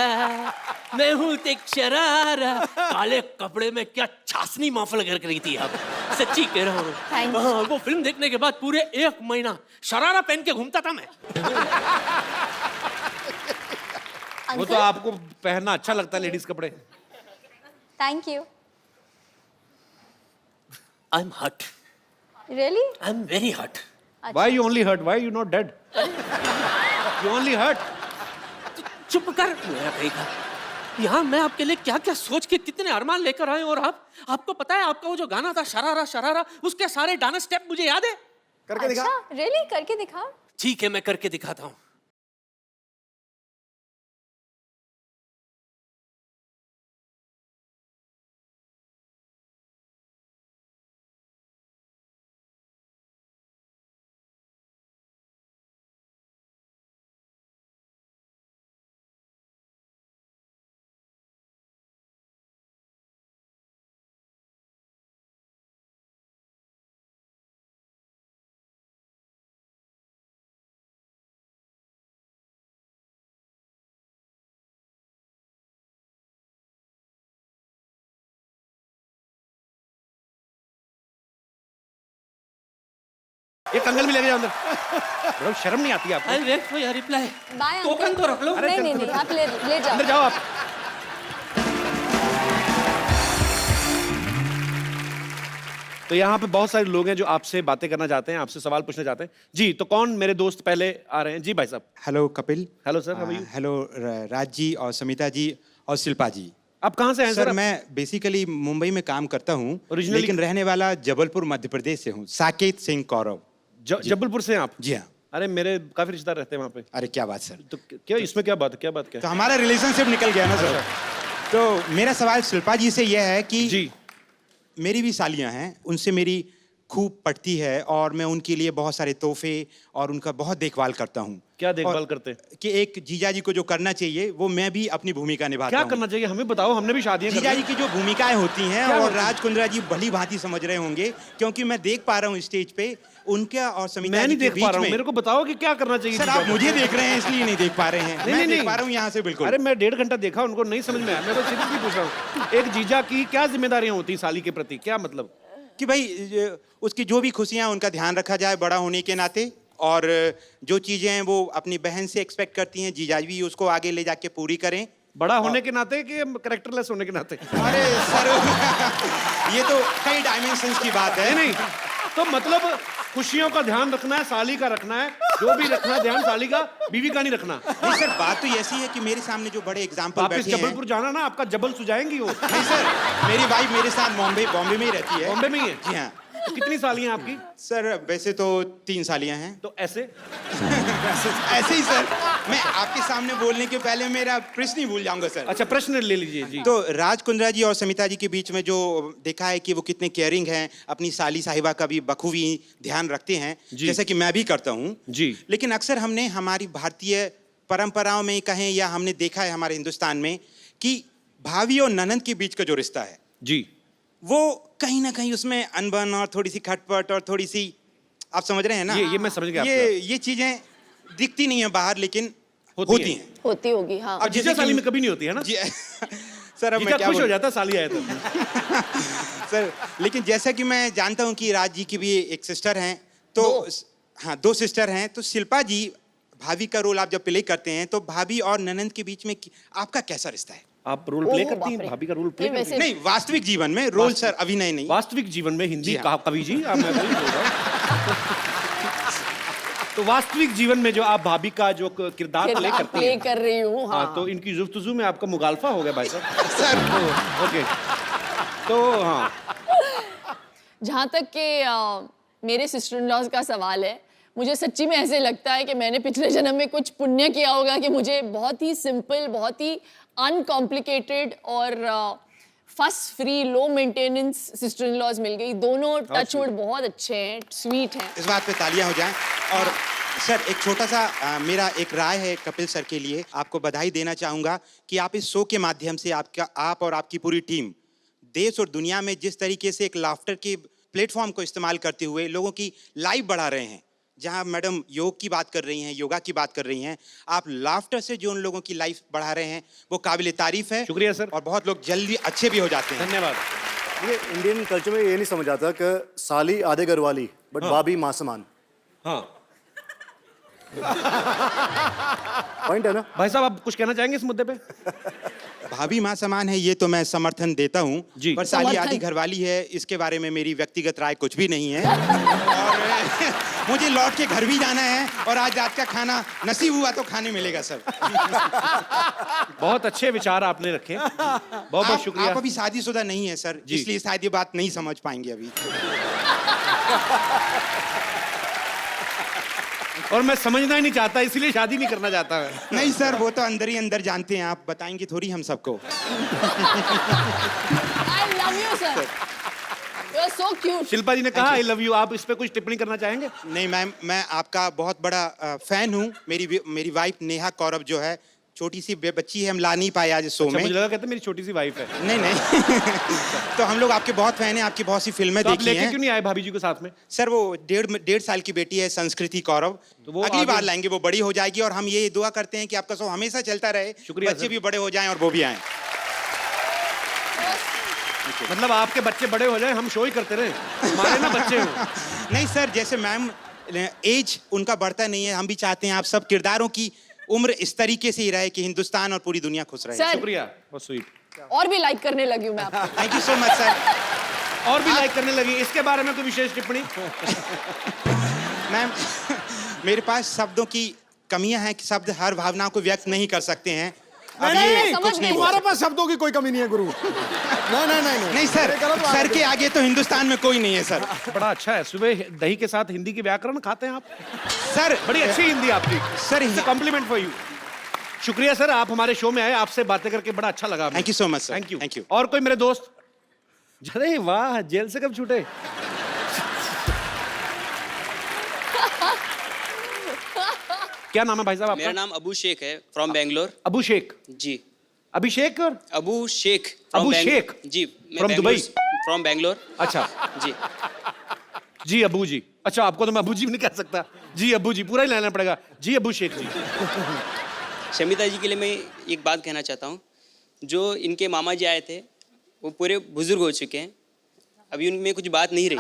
मैं हूँ एक शरारा। काले कपड़े में क्या छासनी महफिल कर रही थी आप। सच्ची कह रहा हूँ। Thank you. हाँ, वो फिल्म देखने के बाद पूरे 1 महीना शरारा पहन के घूमता था मैं। वो तो आपको पहनना अच्छा लगता है, लेडीज कपड़े। Thank you. आई एम हट, रियली? आई एम वेरी हट। Why you only hurt? Why you not dead? You only hurt. चुप कर मेरा कहेगा। यहाँ मैं आपके लिए क्या क्या सोच के कितने अरमान लेकर आए, और आपको पता है आपका वो जो गाना था शरारा शरारा, उसके सारे डांस स्टेप मुझे याद है। करके दिखा। अच्छा, रियली? करके दिखा। ठीक है, मैं करके दिखाता हूँ। ये कंगन भी लेके जाओ अंदर। बड़ा शर्म नहीं आती आपको? I wait for your reply. By token तो रख लो। नहीं नहीं नहीं, आप ले जाओ। अंदर जाओ आप। तो यहाँ पे बहुत सारे लोग हैं जो आपसे बातें करना चाहते हैं, आपसे सवाल पूछना चाहते हैं। जी, तो कौन मेरे दोस्त पहले आ रहे हैं? जी भाई साहब। Hello Kapil. Hello sir, how are you? Hello Raj ji और समिता जी और शिल्पा जी। आप कहाँ से हैं सर सर? मैं बेसिकली मुंबई में काम करता हूँ, Originally- लेकिन रहने वाला जबलपुर मध्य प्रदेश से हूँ। साकेत सिंह कौरव। जबलपुर से हैं आप? जी हाँ। अरे मेरे काफी रिश्तेदार रहते हैं वहाँ पे। अरे क्या बात सर। तो क्या इसमें क्या बात है? क्या बात क्या तो है? हमारा रिलेशनशिप निकल गया ना सर। तो मेरा सवाल शिल्पा जी से यह है कि जी, मेरी भी सालियाँ हैं, उनसे मेरी खूब पटती है और मैं उनके लिए बहुत सारे तोहफे और उनका बहुत देखभाल करता हूँ। क्या देखभाल और करते हैं? कि एक जीजा जी को जो करना चाहिए वो मैं भी अपनी भूमिका निभाता क्या हूँ। करना चाहिए हमें बताओ, हमने भी शादियां जीजा जी करनी। की जो भूमिकाएं होती हैं क्या और होती हैं? राज कुंद्रा जी भली भांति समझ रहे होंगे, क्योंकि मैं देख पा रहा हूँ स्टेज पे उनका और समिता मैं जी नहीं के देख बीच पा रहा हूँ, में। मेरे को बताओ कि क्या करना चाहिए। सर जीजा आप को? मुझे देख रहे हैं इसलिए नहीं देख पा रहे हैं। नहीं, मैं नहीं, देख नहीं। पा रहा हूँ यहाँ से बिल्कुल। अरे मैं 1.5 घंटा देखा, उनको नहीं समझ में आया। मैं तो सीरियसली पूछ रहा हूँ, एक जीजा की क्या जिम्मेदारियां होती हैं साली के प्रति? क्या मतलब? कि भाई उसकी जो भी खुशियाँ उनका ध्यान रखा जाए बड़ा होने के नाते, और जो चीजें हैं वो अपनी बहन से एक्सपेक्ट करती हैं, जीजा भी उसको आगे ले जाके पूरी करें। बड़ा होने के नाते कि कैरेक्टरलेस होने के नाते? अरे सर ये तो कई डायमेंशंस की बात है। नहीं तो मतलब खुशियों का ध्यान रखना है, साली का रखना है, जो भी रखना है ध्यान साली का, बीवी का नहीं रखना। नहीं सर, बात तो ऐसी है कि मेरे सामने जो बड़े एग्जाम्पल वापिस बैठे हैं। जबलपुर जाना ना, आपका जबल सुझाएंगी वो। नहीं सर, मेरी वाइफ मेरे साथ बॉम्बे में ही रहती है। बॉम्बे में ही है? जी हाँ। तो कितनी सालियां आपकी? सर वैसे तो 3 सालियां हैं। तो ऐसे ऐसे ही सर, मैं आपके सामने बोलने के पहले मेरा प्रश्न ही भूल जाऊंगा सर। अच्छा, प्रश्न ले लीजिए जी। तो राज कुंद्रा जी और समिता जी के बीच में जो देखा है कि वो कितने केयरिंग हैं, अपनी साली साहिबा का भी बखूबी ध्यान रखते हैं, जी। जैसा कि मैं भी करता हूँ जी। लेकिन अक्सर हमने हमारी भारतीय परंपराओं में कहें या हमने देखा है हमारे हिंदुस्तान में कि भाभी और ननंद के बीच का जो रिश्ता है जी, वो कहीं ना कहीं उसमें अनबन और थोड़ी सी खटपट और थोड़ी सी, आप समझ रहे हैं ना? ये मैं समझ गया ये चीजें दिखती नहीं है बाहर, लेकिन होती हैं। होती होगी हाँ। अब जीजा साली में कभी नहीं होती है ना? जी सर अब जीजा मैं क्या खुश हो बोलूं? जाता है साली आए तो। सर लेकिन जैसा कि मैं जानता हूं कि राज जी की भी एक सिस्टर हैं, तो हाँ 2 सिस्टर हैं, तो शिल्पा जी भाभी का रोल आप जब प्ले करते हैं तो भाभी और ननंद के बीच में आपका कैसा रिश्ता है? आप रोल प्ले ओह, करती बाप हैं, रे। भाभी का रोल प्ले नहीं, करती हैं? नहीं, वास्तविक जीवन में रोल सर, अभिनय नहीं। वास्तविक जीवन में हिंदी जी हाँ। कहा कवि जी, मैं वही बोल रहा हूँ। तो वास्तविक जीवन में जो आप भाभी का जो किरदार प्ले करती प्ले हैं, कर रही हूँ। हाँ, हाँ तो इनकी गुफ्तगू में आपका मुगालफा हो गया भाई साहब। सर ओके, तो हाँ, जहाँ तक कि मेरे सिस्टर इन लॉज का सवाल है, मुझे सच्ची में ऐसे लगता है कि मैंने पिछले जन्म में कुछ पुण्य किया होगा कि मुझे बहुत ही सिंपल, बहुत ही अनकॉम्प्लिकेटेड और fuss free, low maintenance sister in laws मिल गई। दोनों टचवुड बहुत अच्छे हैं, स्वीट हैं। इस बात पे तालियां हो जाएं। और सर एक छोटा सा मेरा एक राय है कपिल सर के लिए, आपको बधाई देना चाहूंगा कि आप इस शो के माध्यम से आप और आपकी पूरी टीम देश और दुनिया में जिस तरीके से एक लाफ्टर के प्लेटफॉर्म को इस्तेमाल करते हुए लोगों की लाइफ बढ़ा रहे हैं। जहां मैडम योग की बात कर रही हैं, योगा की बात कर रही हैं, आप लाफ्टर से जो उन लोगों की लाइफ बढ़ा रहे हैं वो काबिल तारीफ है। शुक्रिया सर। और बहुत लोग जल्दी अच्छे भी हो जाते हैं। धन्यवाद। ये इंडियन कल्चर में ये नहीं समझ आता कि साली आधे घर वाली बट भाभी माँ समान। हाँ पॉइंट है ना? भाई साहब, आप कुछ कहना चाहेंगे इस मुद्दे पे? भाभी माँ समान है, ये तो मैं समर्थन देता हूँ। जी। पर साली समर्थन। आधी घरवाली है, इसके बारे में मेरी व्यक्तिगत राय कुछ भी नहीं है। और मुझे लौट के घर भी जाना है और आज रात का खाना नसीब हुआ तो खाने मिलेगा सर। बहुत अच्छे विचार आपने रखे, बहुत बहुत शुक्रिया। आप अभी शादीशुदा नहीं है सर, जी। इसलिए शायद ये बात नहीं समझ पाएंगे अभी। और मैं समझना ही नहीं चाहता, इसलिए शादी नहीं करना चाहता मैं। नहीं सर, वो तो अंदर ही अंदर जानते हैं, आप बताएंगे थोड़ी हम सबको। I love you sir, you are so cute. Shilpa ji ने कहा आई लव यू, आप इस पे कुछ टिप्पणी करना चाहेंगे? नहीं मैम, मैं आपका बहुत बड़ा फैन हूँ। मेरी वाइफ नेहा कौरव जो है, छोटी सी बच्ची है, हम ला नहीं पाए आज शो अच्छा, में। मुझे लगा कहते मेरी छोटी सी वाइफ है। नहीं नहीं तो हम लोग आपके बहुत फैन हैं, आपकी बहुत सी फिल्में तो आप देखी लेके हैं। क्यों नहीं आए भाभी जी को साथ में? सर वो 1.5 साल की बेटी है संस्कृति कौरव, तो वो अगली आगे- बार लाएंगे, वो बड़ी हो जाएगी। और हम ये दुआ करते हैं कि आपका शो हमेशा चलता रहे, शुक्रिया बच्चे सर। भी बड़े हो जाएं और वो भी आएं। मतलब आपके बच्चे बड़े हो जाए, हम शो ही करते रहे, हमारे ना बच्चे हो। नहीं सर, जैसे मैम एज उनका बढ़ता नहीं है, हम भी चाहते हैं आप सब किरदारों की उम्र इस तरीके से ही रहे कि हिंदुस्तान और पूरी दुनिया खुश रहे। सर शुक्रिया, बहुत स्वीट। और भी लाइक करने लगी हूँ मैं आपको। Thank you so much sir. और भी लाइक करने लगी, इसके बारे में कोई विशेष टिप्पणी? मैम मेरे पास शब्दों की कमियां हैं कि शब्द हर भावना को व्यक्त नहीं कर सकते हैं। अब नहीं, ये नहीं, समझ कुछ गई। नहीं बोल तुम्हारे पास शब्दों की कोई कमी नहीं है गुरु। नहीं सर, ये गलत बात सर है। के आगे तो हिंदुस्तान में कोई नहीं है सर। बड़ा अच्छा है, सुबह दही के साथ हिंदी की व्याकरण खाते हैं आप? सर बड़ी अच्छी हिंदी आपकी सर, कॉम्प्लीमेंट फॉर यू। शुक्रिया सर, आप हमारे शो में आए, आपसे बातें करके बड़ा अच्छा लगा। Thank you so much sir. Thank you. Thank you. और कोई मेरे दोस्त? अरे वाह, जेल से कब छूटे? क्या नाम है भाई साहब मेरा आपका? नाम अबू शेख है, फ्रॉम बेंगलोर। अबू शेख। जी, अभिषेक और अबू शेख अबू शेख? जी, From दुबई? फ्रॉम बेंगलोर। अच्छा जी, जी अबू जी। अच्छा, आपको तो मैं अबू जी भी नहीं कह सकता। जी अबू जी पूरा ही लेना पड़ेगा। जी अबू शेख जी। शमिता जी के लिए मैं एक बात कहना चाहता हूँ। जो इनके मामा जी आए थे वो पूरे बुजुर्ग हो चुके हैं, अभी उनमें कुछ बात नहीं रही।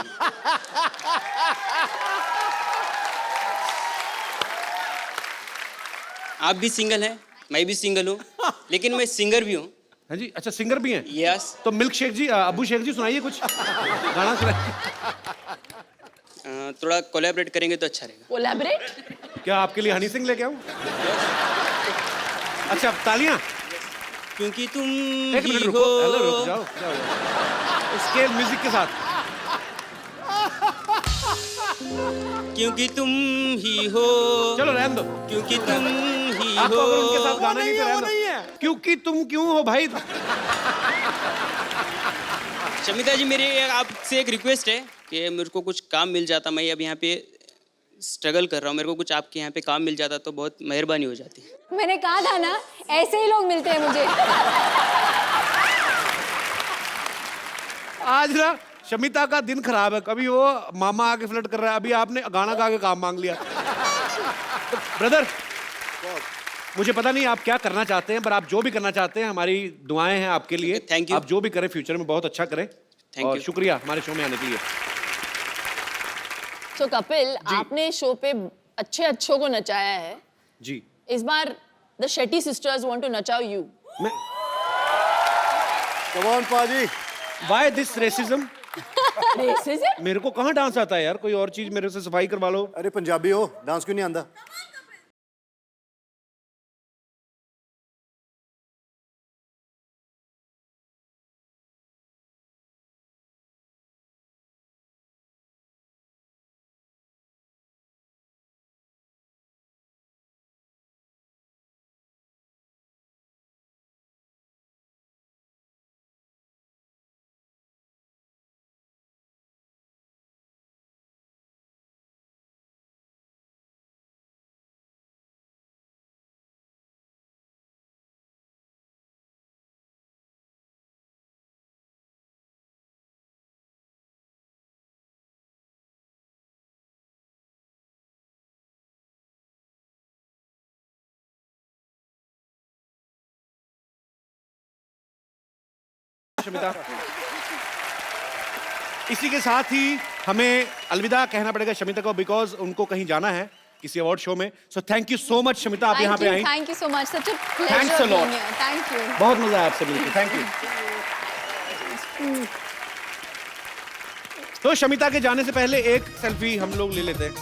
आप भी सिंगल हैं, मैं भी सिंगल हूँ, लेकिन मैं सिंगर भी हूँ। हाँ जी, अच्छा सिंगर भी हैं? यस। तो मिल्क शेख जी, अबू शेख जी सुनाइए कुछ गाना सुनाइए। थोड़ा कोलैबोरेट करेंगे तो अच्छा रहेगा। कोलैबोरेट? क्या आपके लिए हनी सिंह लेके आऊं? अच्छा, तालियां। क्योंकि तुम एक मिनट ही रुको, हो। हेलो, रुक जाओ, जाओ। स्केल म्यूजिक के साथ। क्योंकि तुम ही हो, चलो रहने दो। क्योंकि तुम ही आपको हो। अगर उनके साथ गाना नहीं तो वो रहने नहीं दो। है। क्योंकि तुम क्यों हो भाई? शमिता जी, मेरे आपसे एक रिक्वेस्ट है कि मेरे को कुछ काम मिल जाता, मैं अब यहाँ पे स्ट्रगल कर रहा हूँ, मेरे को कुछ आपके यहाँ पे काम मिल जाता तो बहुत मेहरबानी हो जाती। मैंने कहा था ना, ऐसे ही लोग मिलते हैं मुझे। आज ना शमिता का दिन खराब है, कभी वो मामा आके फ्लर्ट कर रहा है, अभी आपने गाना गा के काम मांग लिया। तो ब्रदर, मुझे पता नहीं आप क्या करना चाहते हैं, पर आप जो भी करना चाहते हैं हमारी दुआएं हैं आपके लिए। Thank you. आप जो भी करें फ्यूचर में बहुत अच्छा करें। Thank और you. शुक्रिया हमारे शो में आने के लिए। तो कपिल, आपने शो पे अच्छे अच्छों को नचाया है, जी इस बार the Shetty sisters want to नचाओ यू। मैं come on Paaji. Why this racism? Racism? मेरे को कहाँ डांस आता है यार, कोई और चीज मेरे से सफाई करवा लो। अरे पंजाबी हो, डांस क्यों नहीं आंदा? शमिता, इसी के साथ ही हमें अलविदा कहना पड़ेगा शमिता को, बिकॉज उनको कहीं जाना है किसी अवार्ड शो में। So thank you so much Shamita, आप यहाँ पे आई। Thank you so much, such a Thanks a pleasure lot. Being here. Thank you. बहुत मजा आया आपसे मिलकर, थैंक यू। तो शमिता के जाने से पहले एक सेल्फी हम लोग ले लेते हैं।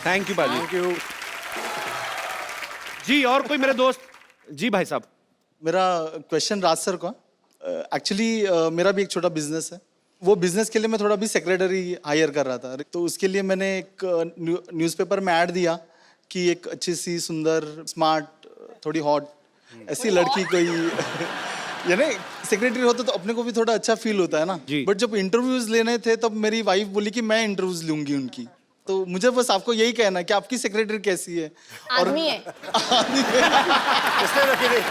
थैंक यू बाजी। Thank you. जी और कोई मेरे दोस्त? जी भाई साहब। मेरा क्वेश्चन राज सर को। एक्चुअली मेरा भी एक छोटा बिजनेस है, वो बिजनेस के लिए मैं थोड़ा भी सेक्रेटरी हायर कर रहा था, तो उसके लिए मैंने एक न्यूज़पेपर में ऐड दिया कि एक अच्छी सी सुंदर स्मार्ट थोड़ी हॉट ऐसी लड़की कोई यानी सेक्रेटरी होता तो अपने को भी थोड़ा अच्छा फील होता है ना। जी। बट जब इंटरव्यूज लेने थे तब मेरी वाइफ बोली कि मैं इंटरव्यूज लूंगी उनकी, तो मुझे बस आपको यही कहना है कि आपकी सेक्रेटरी कैसी है? आदमी है। इसलिए रखी नहीं।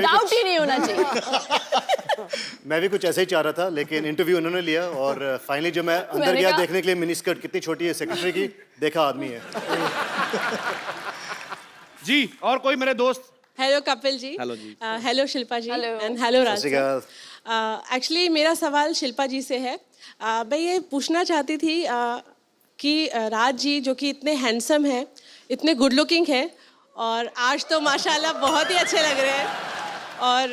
डाउट ही नहीं होना चाहिए। मैं भी कुछ ऐसे ही चाह रहा था, लेकिन इंटरव्यू उन्होंने लिया और फाइनली जब मैं अंदर मैंने गया कहा- देखने के लिए मिनी स्कर्ट कितनी छोटी है सेक्रेटरी की, देखा आदमी है। जी और कोई मेरे दोस्त? हेलो कपिल जी। हेलो जी। Hello Shilpa ji. Hello. And hello Raj सत श्री अकाल। एक्चुअली मेरा सवाल शिल्पा जी से है। मैं ये पूछना चाहती थी कि राज जी जो कि इतने हैंडसम हैं, इतने गुड लुकिंग हैं, और आज तो माशाल्लाह बहुत ही अच्छे लग रहे हैं, और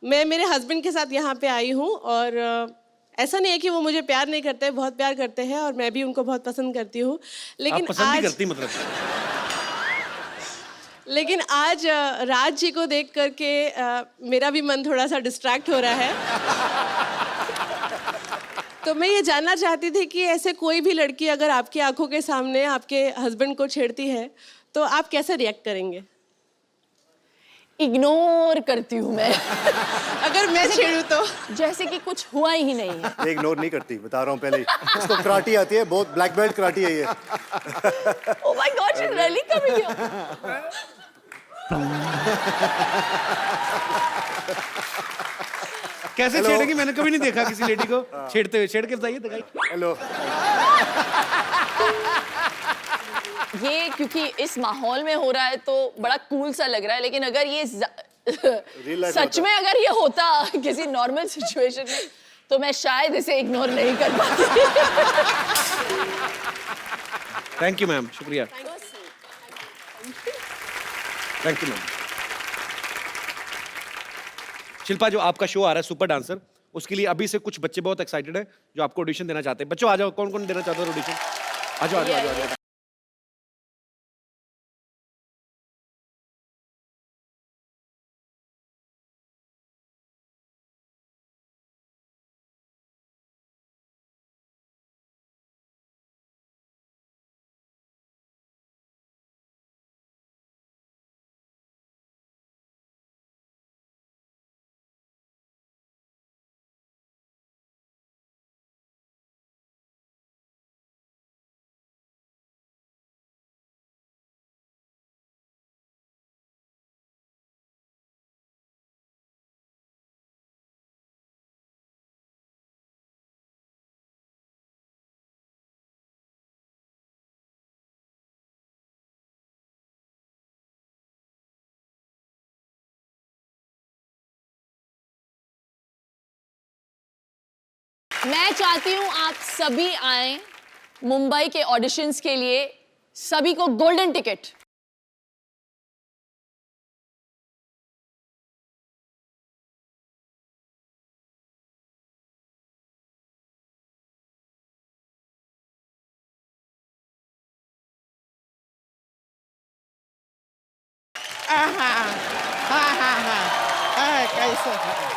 मैं मेरे हस्बैंड के साथ यहाँ पे आई हूँ, और ऐसा नहीं है कि वो मुझे प्यार नहीं करते, बहुत प्यार करते हैं, और मैं भी उनको बहुत पसंद करती हूँ। लेकिन आप पसंद नहीं आज करती मतलब? लेकिन आज राज जी को देख करके मेरा भी मन थोड़ा सा डिस्ट्रैक्ट हो रहा है। तो मैं ये जानना चाहती थी कि ऐसे कोई भी लड़की अगर आपकी आंखों के सामने आपके हस्बैंड को छेड़ती है तो आप कैसे रिएक्ट करेंगे? इग्नोर करती हूँ मैं। अगर मैं छेड़ूं तो? जैसे कि कुछ हुआ ही नहीं है। ये इग्नोर नहीं करती, बता रहा हूँ पहले ही। इसको कराटी आती है, बहुत ब्लैक बेल्ट कराटी है ये। Oh my God, she's really coming here. कैसे छेड़ेगी? मैंने कभी नहीं देखा किसी लेडी को छेड़ते हुए। छेड़ के बताइए, दिखाइए। हेलो। ये क्योंकि इस माहौल में हो रहा है तो बड़ा कूल सा लग रहा है, लेकिन अगर ये life सच में अगर ये होता किसी नॉर्मल सिचुएशन में तो मैं शायद इसे इग्नोर नहीं कर पाती। थैंक यू मैम, शुक्रिया। Thank you ma'am. शिल्पा, जो आपका शो आ रहा है सुपर डांसर, उसके लिए अभी से कुछ बच्चे बहुत एक्साइटेड हैं जो आपको ऑडिशन देना चाहते हैं। बच्चों आ जाओ, कौन कौन देना चाहते हो ऑडिशन? आ जाओ, आ जाओ, आ जाओ। मैं चाहती हूँ आप सभी आए मुंबई के ऑडिशंस के लिए, सभी को गोल्डन टिकट। कैसे?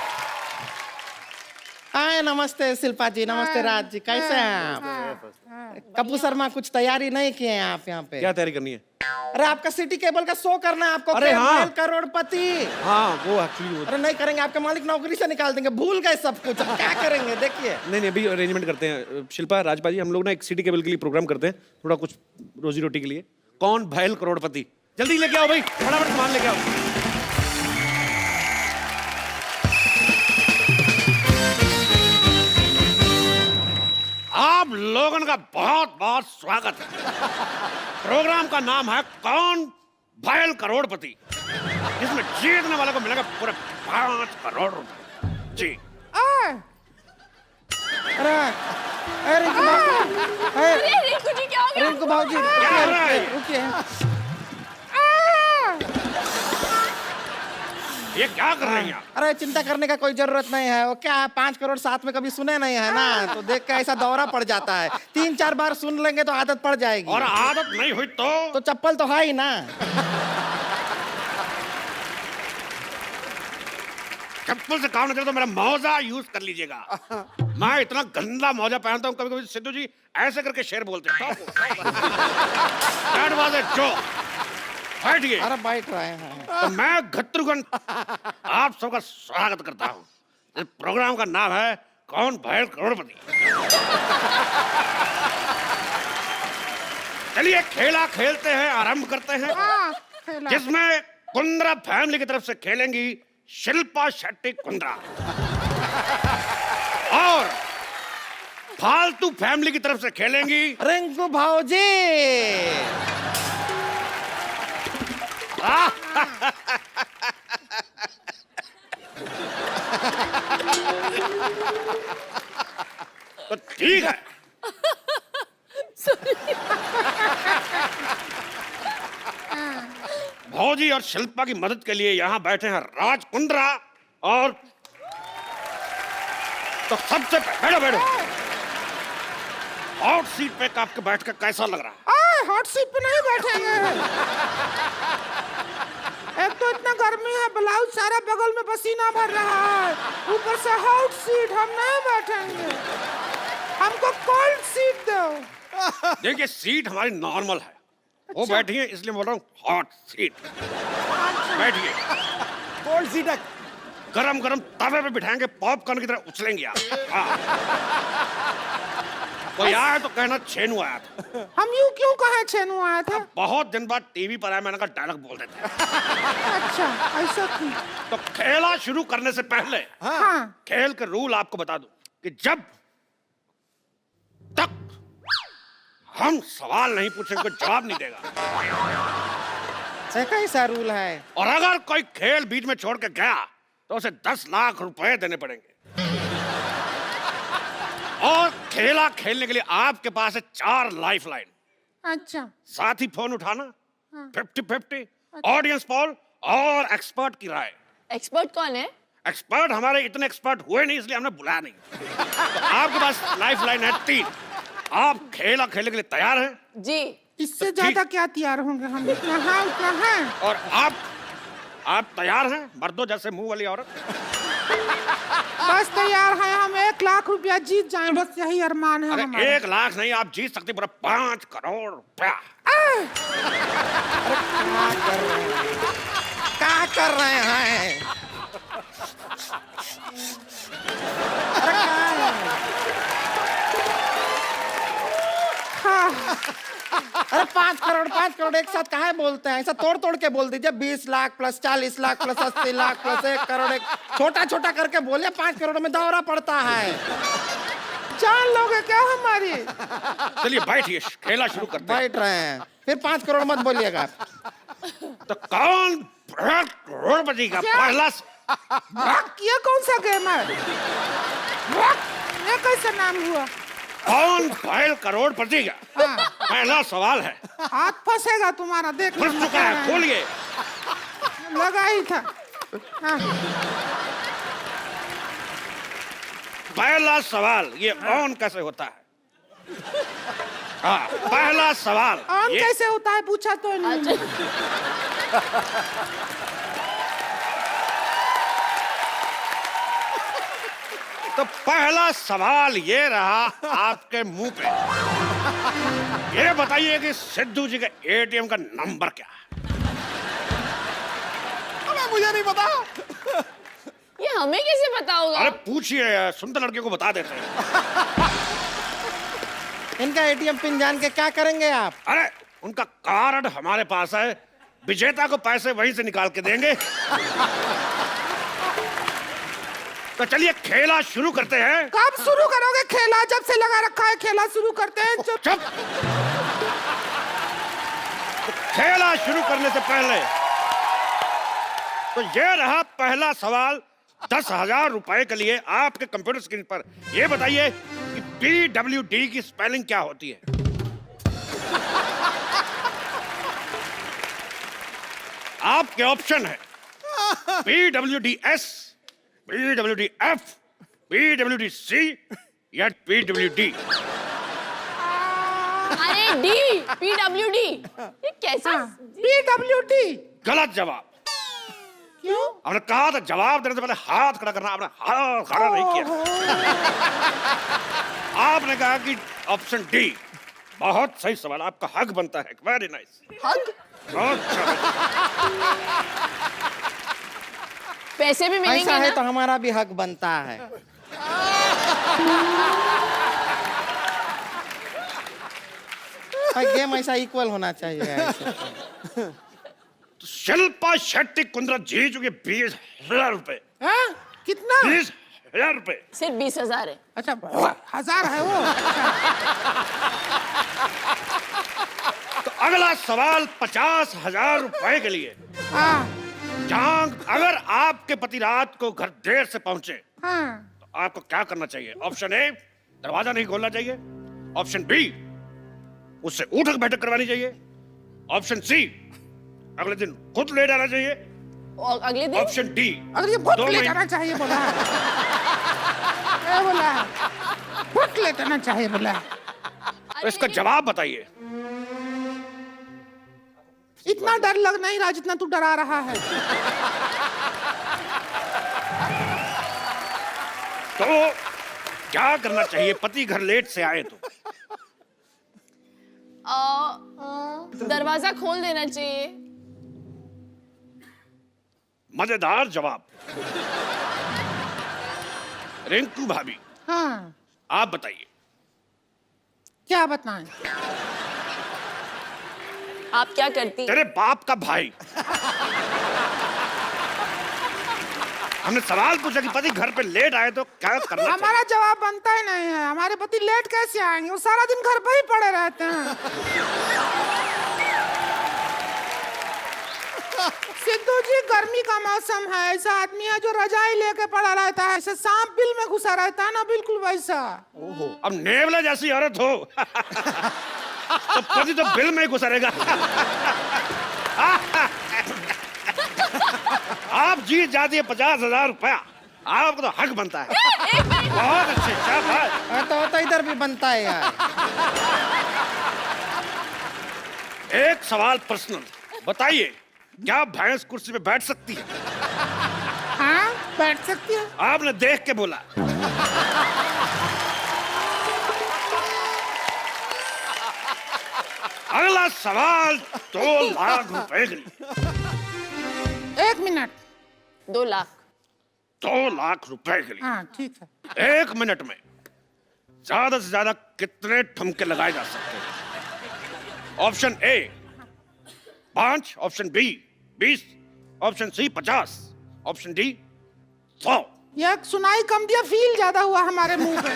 हाय, नमस्ते शिल्पा जी, नमस्ते राज जी, कैसे हैं आप? कपूर शर्मा कुछ तैयारी नहीं किए हैं आप यहाँ पे? क्या तैयारी करनी है? अरे आपका सिटी केबल का शो करना है आपको। अरे हाँ। करोड़पति। हाँ वो एक्चुअली अरे नहीं करेंगे, आपके मालिक नौकरी से निकाल देंगे, भूल गए सब कुछ, अब क्या करेंगे देखिए। नहीं अभी अरेंजमेंट करते हैं। शिल्पा, राजपाल जी, हम लोग ना एक सिटी केबल के लिए प्रोग्राम करते हैं, थोड़ा कुछ रोजी रोटी के लिए। कौन भैल करोड़पति? जल्दी लेके आओ भाई, फटाफट सामान लेके आओ। आप लोगों का बहुत बहुत स्वागत है। प्रोग्राम का नाम है कौन भैल करोड़पति, जिसमें जीतने वाले को मिलेगा पूरे 5 करोड़ रुपए। जी। अरे रिंकू रिंकू जी क्या हो गया? रिंकू भाजी, क्या हो रहा है? रुकिए। ये क्या कर रही हैं आप? अरे चिंता करने का कोई जरूरत नहीं है, वो क्या है 5 करोड़ साथ में कभी सुने नहीं है ना, तो देख के ऐसा दौरा पड़ जाता है। 3-4 बार सुन लेंगे तो आदत पड़ जाएगी। और आदत नहीं हुई तो चप्पल तो है ही ना। चप्पल से काम नहीं चले तो मेरा मौजा यूज कर लीजिएगा। मैं इतना गंदा मौजा पहनता हूँ, कभी कभी सिद्धू जी ऐसे करके शेर बोलते हैं। That was a joke. बैठिए। अरे बैठ रहे हैं। तो मैं घत्रुघन आप सबका स्वागत करता हूँ। इस प्रोग्राम का नाम है कौन भैल करोड़पति। चलिए खेला खेलते हैं, आरंभ करते हैं, जिसमें कुंद्रा फैमिली की तरफ से खेलेंगी शिल्पा शेट्टी कुंद्रा, और फालतू फैमिली की तरफ से खेलेंगी रिंकू भाजी। तो ठीक है। भौजी और शिल्पा की मदद के लिए यहाँ बैठे हैं राज कुंद्रा, और तो सबसे बैठो बैठो। हॉट सीट पे आपके बैठ कर कैसा लग रहा है? हॉट सीट पे नहीं बैठेंगे। एक तो इतना गर्मी है, ब्लाउज सारा बगल में पसीना भर रहा है, ऊपर से हॉट सीट, हम नहीं बैठेंगे। हमको कोल्ड सीट दो। देखिए सीट हमारी नॉर्मल है, वो बैठी है इसलिए बोल रहा हूँ हॉट सीट। बैठिए। कोल्ड सीट है। गरम गरम तवे पे बिठाएंगे, पॉपकॉर्न की तरह उछलेंगे आप। कोई आया तो कहना छेनू आया था। हम यूं क्यों कहे छेनू आया था? बहुत दिन बाद टीवी पर आया, मैंने कहा डायलॉग बोल देते हैं। अच्छा ऐसा क्यों? तो खेला शुरू करने से पहले हाँ। खेल के रूल आपको बता दूं कि जब तक हम सवाल नहीं पूछेंगे कोई जवाब नहीं देगा। कैसा रूल है? और अगर कोई खेल बीच में छोड़ के गया तो उसे 10 लाख रुपए देने पड़ेंगे। और खेला खेलने के लिए आपके पास है 4 लाइफ लाइन। अच्छा। साथ ही फोन उठाना, 50-50, ऑडियंस पोल और एक्सपर्ट की राय। एक्सपर्ट कौन है? एक्सपर्ट हमारे इतने एक्सपर्ट हुए नहीं इसलिए हमने बुलाया नहीं। तो आपके पास लाइफ लाइन है 3। आप खेला खेलने के लिए तैयार हैं? जी। इससे ज्यादा क्या तैयार होंगे हम? इतना है उतना है। और आप तैयार हैं मर्दों जैसे मुंह वाली औरत? बस तैयार हैं हम। 1 लाख रुपया जीत जाएं, बस यही अरमान है अरे हमारा। 1 लाख नहीं, आप जीत सकते पूरा 5 करोड़ रुपया। क्या कर रहे हैं? अरे 5 करोड़ एक साथ काहे बोलते हैं? ऐसा तोड़ तोड़ के बोल दीजिए। 20 lakh plus 40 lakh plus 80 lakh plus 1 crore. एक छोटा छोटा करके बोलिए, 5 करोड़ में दौरा पड़ता है। जान लोगे क्या हमारी? चलिए बैठिए, खेला शुरू करते हैं। बैठ रहे हैं, फिर 5 करोड़ मत बोलिएगा। तो कौन करोड़पति का क्या? पहला ये कौन सा गेम है? ये कैसा नाम हुआ? कौन घायल करोड़पति का? पहला सवाल है। हाथ फंसेगा तुम्हारा, देख फंस चुका है, खोलिए। लगा ही था। हाँ। पहला सवाल, ये ऑन कैसे होता है? हाँ, पहला सवाल ऑन कैसे होता है पूछा तो नहीं। तो पहला सवाल ये रहा आपके मुंह पे, ये बताइए कि सिद्धू जी के एटीएम का नंबर क्या है? मुझे नहीं पता। ये हमें कैसे पता होगा? अरे पूछिए, सुंदर लड़के को बता देते हैं। इनका एटीएम पिन जान के क्या करेंगे आप? अरे उनका कार्ड हमारे पास है, विजेता को पैसे वहीं से निकाल के देंगे। तो चलिए खेला शुरू करते हैं। कब शुरू करोगे खेला? जब से लगा रखा है खेला शुरू करते हैं। चुप। तो खेला शुरू करने से पहले तो ये रहा पहला सवाल 10,000 रुपए के लिए आपके कंप्यूटर स्क्रीन पर। ये बताइए कि PWD की स्पेलिंग क्या होती है? आपके ऑप्शन है PWDS, PWDF, PWDC या PWD। अरे डी, PWD। ये कैसा? PWD। गलत जवाब। क्यों? आपने कहा था जवाब देने से पहले हाथ खड़ा करना, आपने हाथ खड़ा नहीं किया। आपने कहा कि ऑप्शन डी। बहुत सही सवाल, आपका हक बनता है। Very nice. हक? बहुत अच्छा। पैसे भी मिलेंगे ऐसा है ना? तो हमारा भी हक बनता है। गेम ऐसा इक्वल होना चाहिए ऐसे। तो शिल्पा शेट्टी कुंद्रा जीत चुके 20,000 रुपए। हाँ? कितना? 20,000 रुपए। सिर्फ 20,000 है। अच्छा 1000 है वो। तो अगला सवाल 50,000 रुपए के लिए। हाँ। जहां अगर आपके पति रात को घर देर से पहुंचे हाँ। तो आपको क्या करना चाहिए? ऑप्शन ए, दरवाजा नहीं खोलना चाहिए। ऑप्शन बी, उससे उठक बैठक करवानी चाहिए। ऑप्शन सी, अगले दिन खुद ले जाना चाहिए। और अगले दिन? ऑप्शन डी, अगर ये भूत ले जाना चाहिए बोला है। क्या बोला है? भूत ले जाना चाहिए बोला है। तो इसका जवाब बताइए। इतना डर लग नहीं रहा जितना तू डरा रहा है। तो क्या करना चाहिए पति घर लेट से आए तो? दरवाजा खोल देना चाहिए। मजेदार जवाब। रिंकू भाभी, हाँ। आप बताइए। क्या बताएं? आप क्या करती? तेरे बाप का भाई। हमने सवाल पूछा कि पति घर पे लेट आए तो क्या करना चाहिए? हमारा जवाब बनता ही नहीं है। हमारे पति लेट कैसे आएंगे? वो सारा दिन घर पे ही पड़े रहते हैं। सिद्धू जी, गर्मी का मौसम है, ऐसा आदमी है जो रजाई लेके पड़ा रहता है, ऐसे सांप बिल में घुसा रहता है ना, बिल्कुल वैसा। अब नेवला जैसी औरत हो तो पति तो बिल में ही घुसा रहेगा। आप जीत जाती है 50,000 रुपया। आपको तो हक बनता है। बहुत अच्छे, शाबाश। तो इधर भी बनता है यार। एक सवाल पर्सनल, बताइए क्या भैंस कुर्सी पे बैठ सकती है? हाँ, बैठ सकती है। आपने देख के बोला। अगला सवाल 2 लाख रुपए के लिए। 1 मिनट। 2 लाख। 2 लाख रुपए के लिए। हाँ ठीक है। 1 मिनट में ज्यादा से ज्यादा कितने ठुमके लगाए जा सकते हैं? Option A 5, option B 20, option C 50, option D 100। ये सुनाई कम दिया, फील ज्यादा हुआ हमारे मुंह पे।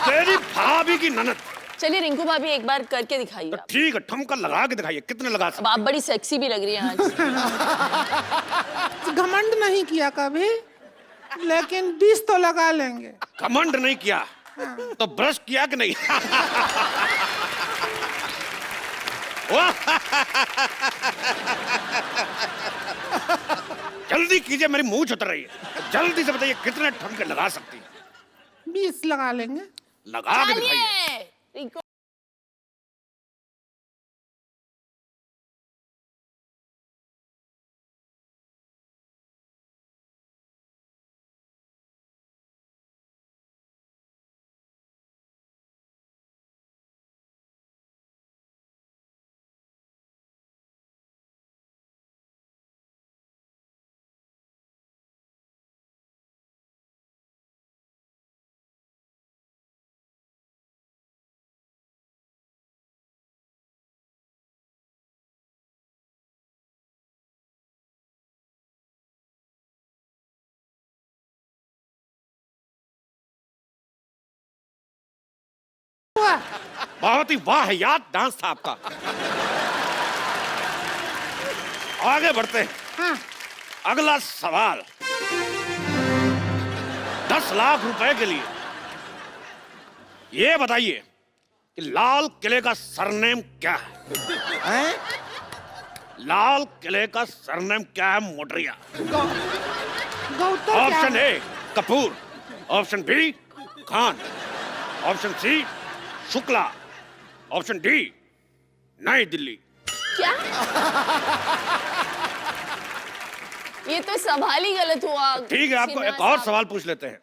तेरी भाभी की ननद। चलिए रिंकू भाभी एक बार करके दिखाइए। तो ठीक है, ठुमका लगा के दिखाइए, कितने लगा सकते? अब आप बड़ी सेक्सी भी लग रही हैं आज। घमंड नहीं किया कभी। लेकिन 20 तो लगा लेंगे। कमांड नहीं किया तो ब्रश किया कि नहीं? जल्दी कीजिए, मेरी मुंह उतर रही है। जल्दी से बताइए कितने ठुमके लगा सकती है? 20 लगा लेंगे। लगा के दिखाइए। चलिए बहुत ही वाहियात डांस था आपका। आगे बढ़ते हैं। हाँ। अगला सवाल 10 लाख रुपए के लिए। ये बताइए कि लाल किले का सरनेम क्या है? लाल किले का सरनेम क्या है मोटरिया? Gautam option A Kapoor, option B Khan, option C Shukla, option D New Delhi. क्या? ये तो सवाल ही गलत हुआ। ठीक है, आपको एक और सवाल पूछ लेते हैं।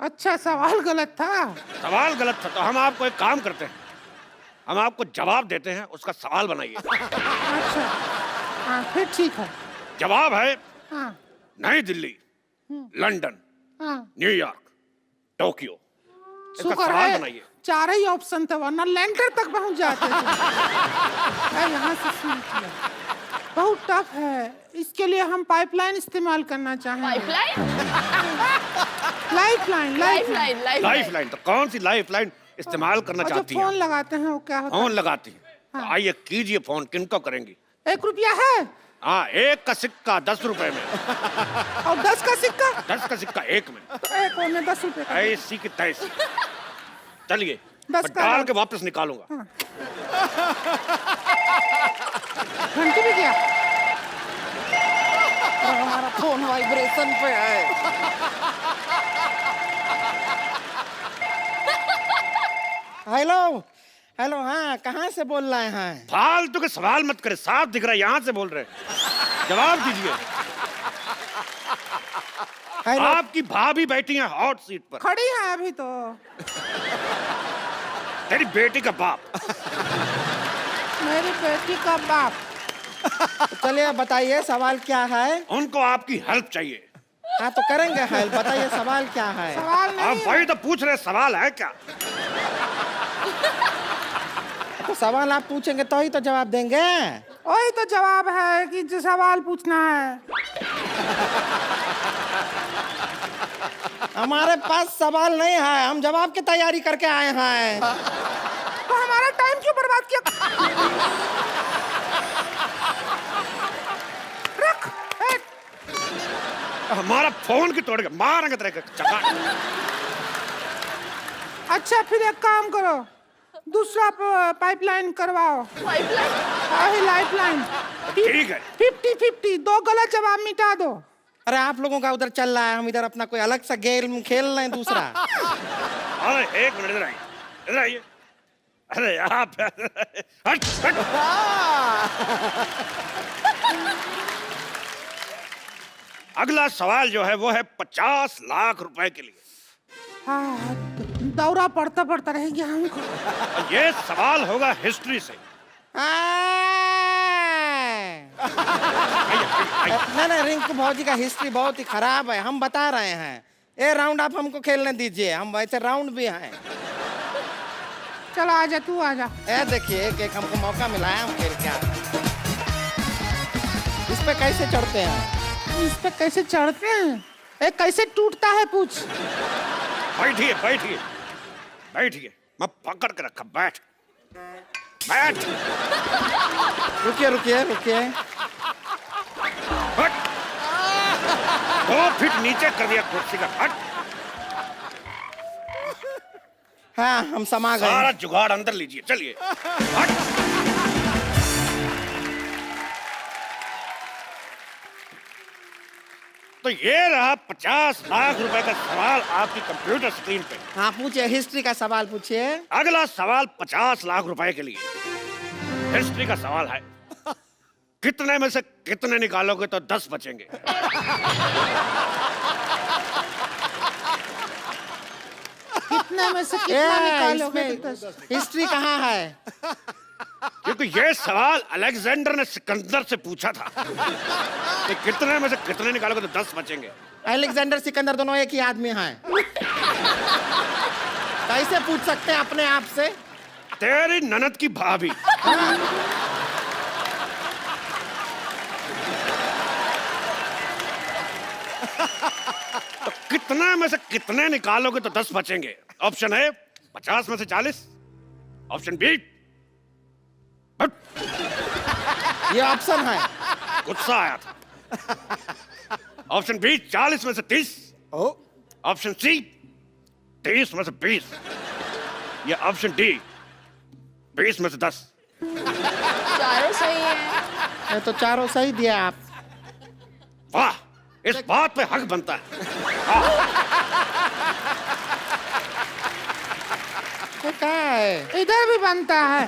अच्छा, सवाल गलत था। सवाल गलत था तो हम आपको एक काम करते हैं, हम आपको जवाब देते हैं, उसका सवाल बनाइए। अच्छा, हाँ फिर ठीक है। जवाब है हाँ नई दिल्ली, लंदन, हाँ। New York, Tokyo. इसका शुक्र सवाल है बनाइए। 4 ही ऑप्शन थे, वरना लैंडर तक पहुंच जाते थे। मैं यहाँ से शुरू किया। बहुत टफ है, इसके लिए हम पाइपलाइन इस्तेमाल करना चाहेंगे। पाइपलाइन? लाइफलाइन। लाइफलाइन? तो कौन सी लाइफलाइन इस्तेमाल करना और जो चाहती फोन हैं? लगाते हैं वो क्या होता फोन लगाती हैं? हाँ। तो आइए कीजिए फोन। किनको करेंगी? है? 1 रुपया है हाँ, 1 का सिक्का 10 रुपए में, और 10 का सिक्का। 10 का सिक्का 1 में। तो एक और में 10 रुपए का। ऐसी की तैसी। चलिए 10 मैं का डाल नोट। के वापस निकालूंगा। घंटी भी गया। और हमारा फोन वाइब्रेशन पे है। हेलो हेलो, हाँ कहाँ से बोल रहे हैं? फालतू के सवाल मत करे, साफ दिख रहा है यहाँ से बोल रहे हैं। जवाब दीजिए। हेलो, आपकी भाभी बैठी है हॉट सीट पर। खड़ी है अभी तो। तेरी बेटी का बाप। मेरी बेटी का बाप। चलिए बताइए सवाल क्या है? उनको आपकी हेल्प चाहिए। हाँ तो करेंगे हेल्प, बताइए सवाल क्या है? सवाल आप नहीं है। वही तो पूछ रहे, सवाल है क्या? तो सवाल आप पूछेंगे तो ही तो जवाब देंगे। वही तो जवाब है कि जो सवाल पूछना है। हमारे पास सवाल नहीं है, हम जवाब की तैयारी करके आए हैं। तो हमारा टाइम क्यों बर्बाद किया? रख। हमारा फोन की तोड़ के मारेंगे तेरे का चका। अच्छा फिर एक काम करो, दूसरा पाइपलाइन करवाओ। पाइपलाइन? लाइफलाइन। ठीक है। 50-50, 2 गलत जवाब मिटा दो। अरे आप लोगों का उधर चल रहा है, हम इधर अपना कोई अलग सा गेम खेल रहे हैं दूसरा। अरे 1 मिनट, इधर आइए, इधर आइए। अरे आप हट हट। अगला सवाल जो है वो है 50 लाख रुपए के लिए। हाँ, दौरा पड़ता पड़ता रह गया हमको। ये सवाल होगा हिस्ट्री से। नहीं, रिंकू भौजी का हिस्ट्री बहुत ही खराब है, हम बता रहे हैं। ये राउंड आप हमको खेलने दीजिए, हम वैसे राउंड भी हैं। चलो आजा, तू आजा। ये देखिए एक हमको मौका मिला है, हम खेल के आए हैं। इस पे कैसे चढ़ते हैं? इस पे कैसे चढ़ते हैं? एक कैसे टूटता है पूछ। बैठिए बैठिए बैठिए, मैं पकड़ के रखा। बैठ बैठ। रुकिए रुकिए रुकिए। हट। 2 फीट नीचे कर दिया कुर्सी का। हट। हाँ हम समा गए। सारा जुगाड़ अंदर लीजिए, चलिए। हट। तो ये रहा 50 लाख रुपए का सवाल आपकी कंप्यूटर स्क्रीन पे। हाँ पूछिए, हिस्ट्री का सवाल पूछिए। अगला सवाल 50 लाख रुपए के लिए हिस्ट्री का सवाल है। कितने में से कितने निकालोगे तो 10 बचेंगे? कितने में से कितना निकालोगे तो 10? हिस्ट्री कहाँ है? क्योंकि ये सवाल अलेक्जेंडर ने सिकंदर से पूछा था कि कितने में से कितने निकालोगे तो 10 बचेंगे। अलेक्जेंडर सिकंदर दोनों एक ही आदमी हैं। कैसे पूछ सकते हैं अपने आप से? तेरी ननद की भाभी। तो कितने में से कितने निकालोगे तो 10 बचेंगे? ऑप्शन है 50 में से 40, ऑप्शन बी। ये ऑप्शन है। गुस्सा आया था। ऑप्शन बी 40 में से 30, ऑप्शन सी 30 में से 20, या ऑप्शन डी 20 में से 10। चारों सही है। ये तो चारों सही दिया आप। वाह, इस बात पे हक बनता है। ये क्या है? इधर भी बनता है।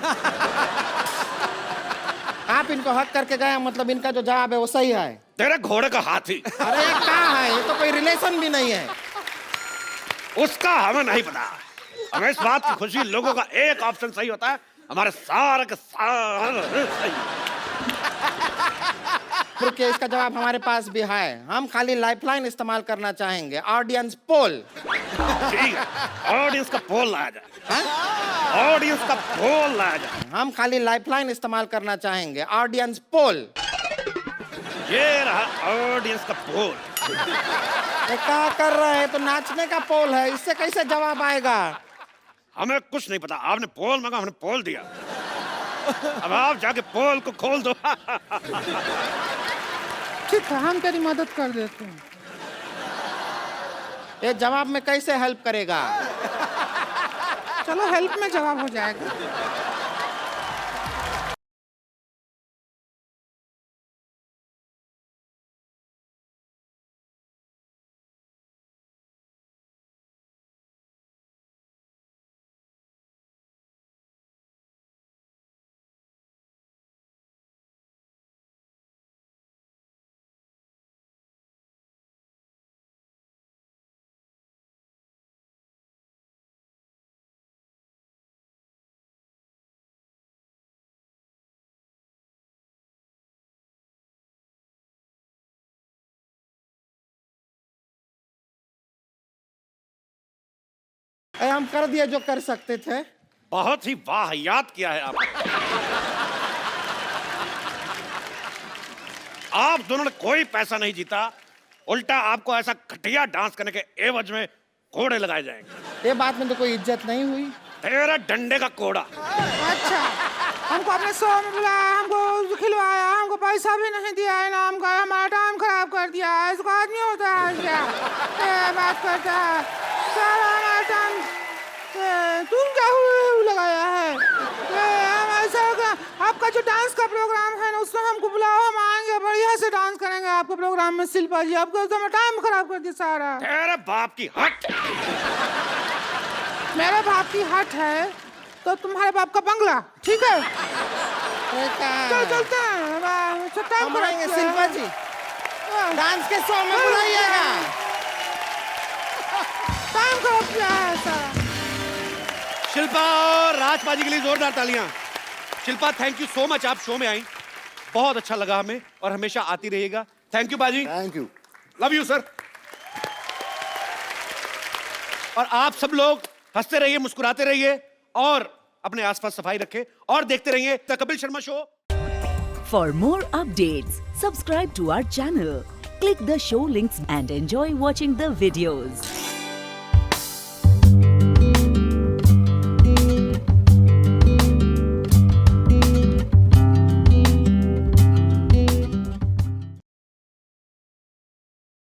आप इनको हक करके गए, मतलब इनका जो जवाब है वो सही है। तेरे घोड़े का हाथी। अरे ये क्या है? ये तो कोई रिलेशन भी नहीं है। उसका हमें नहीं पता। हमें इस बात की खुशी, लोगों का एक ऑप्शन सही होता है, हमारे सारे के सारे सही। रुकिए, इसका जवाब हमारे पास भी है। हम खाली लाइफलाइन इस्तेमाल करना चाहेंगे, ऑडियंस पोल। ठीक है, ऑडियंस का पोल लाया जाए। ऑडियंस का पोल लाया जाए। हम खाली लाइफलाइन इस्तेमाल करना चाहेंगे, ऑडियंस पोल। ये रहा ऑडियंस का पोल। ये क्या कर रहे हैं? तो नाचने का पोल है, इससे कैसे जवाब आएगा? हमें कुछ नहीं पता। आपने पोल मांगा, हमने पोल दिया। अब आप जाके पोल को खोल दो। ठीक है, हम तेरी मदद कर देते हैं। ये जवाब में कैसे हेल्प करेगा? चलो हेल्प में जवाब हो जाएगा। हम कर दिए जो कर सकते थे। बहुत ही वाहियात किया है आपने। आप दोनों ने कोई पैसा नहीं जीता, उल्टा आपको ऐसा घटिया डांस करने के एवज में कोड़े लगाए जाएंगे। ये बात में तो कोई इज्जत नहीं हुई। तेरा डंडे का कोड़ा। अच्छा, हमको अपने शो में बुलाया, हमको खिलवाया, हमको पैसा भी नहीं दिया, इनाम का, हमारा टाइम खराब कर दिया। इसको आदमी होता है क्या? बात करता है सारा हमारा टाइम। तुम क्या लगाया है? हम ऐसा आपका जो डांस का प्रोग्राम है ना, उसमें हमको बुलाओ, हम आएंगे, बढ़िया से डांस करेंगे आपके प्रोग्राम में। शिल्पा जी, आपको तो टाइम खराब कर दिया सारा। तेरे बाप की हट। मेरे बाप की हट है तो तुम्हारे बाप का बंगला, ठीक है? चल चलते हैं। हम आएंगे शिल्पा जी, डांस के शो में बुलाइएगा। टाइम खराब किया है सारा। शिल्पा और राजबाजी के लिए जोरदार तालियां। Shilpa, thank you so much, आप शो में आई, बहुत अच्छा लगा हमें, और हमेशा आती रहिएगा। थैंक यू बाजी। Thank you. Love you sir. और आप सब लोग हंसते रहिए, मुस्कुराते रहिए, और अपने आसपास सफाई रखें, और देखते रहिए the Kapil Sharma show. For more updates, subscribe to our channel, click the show links and enjoy watching the videos.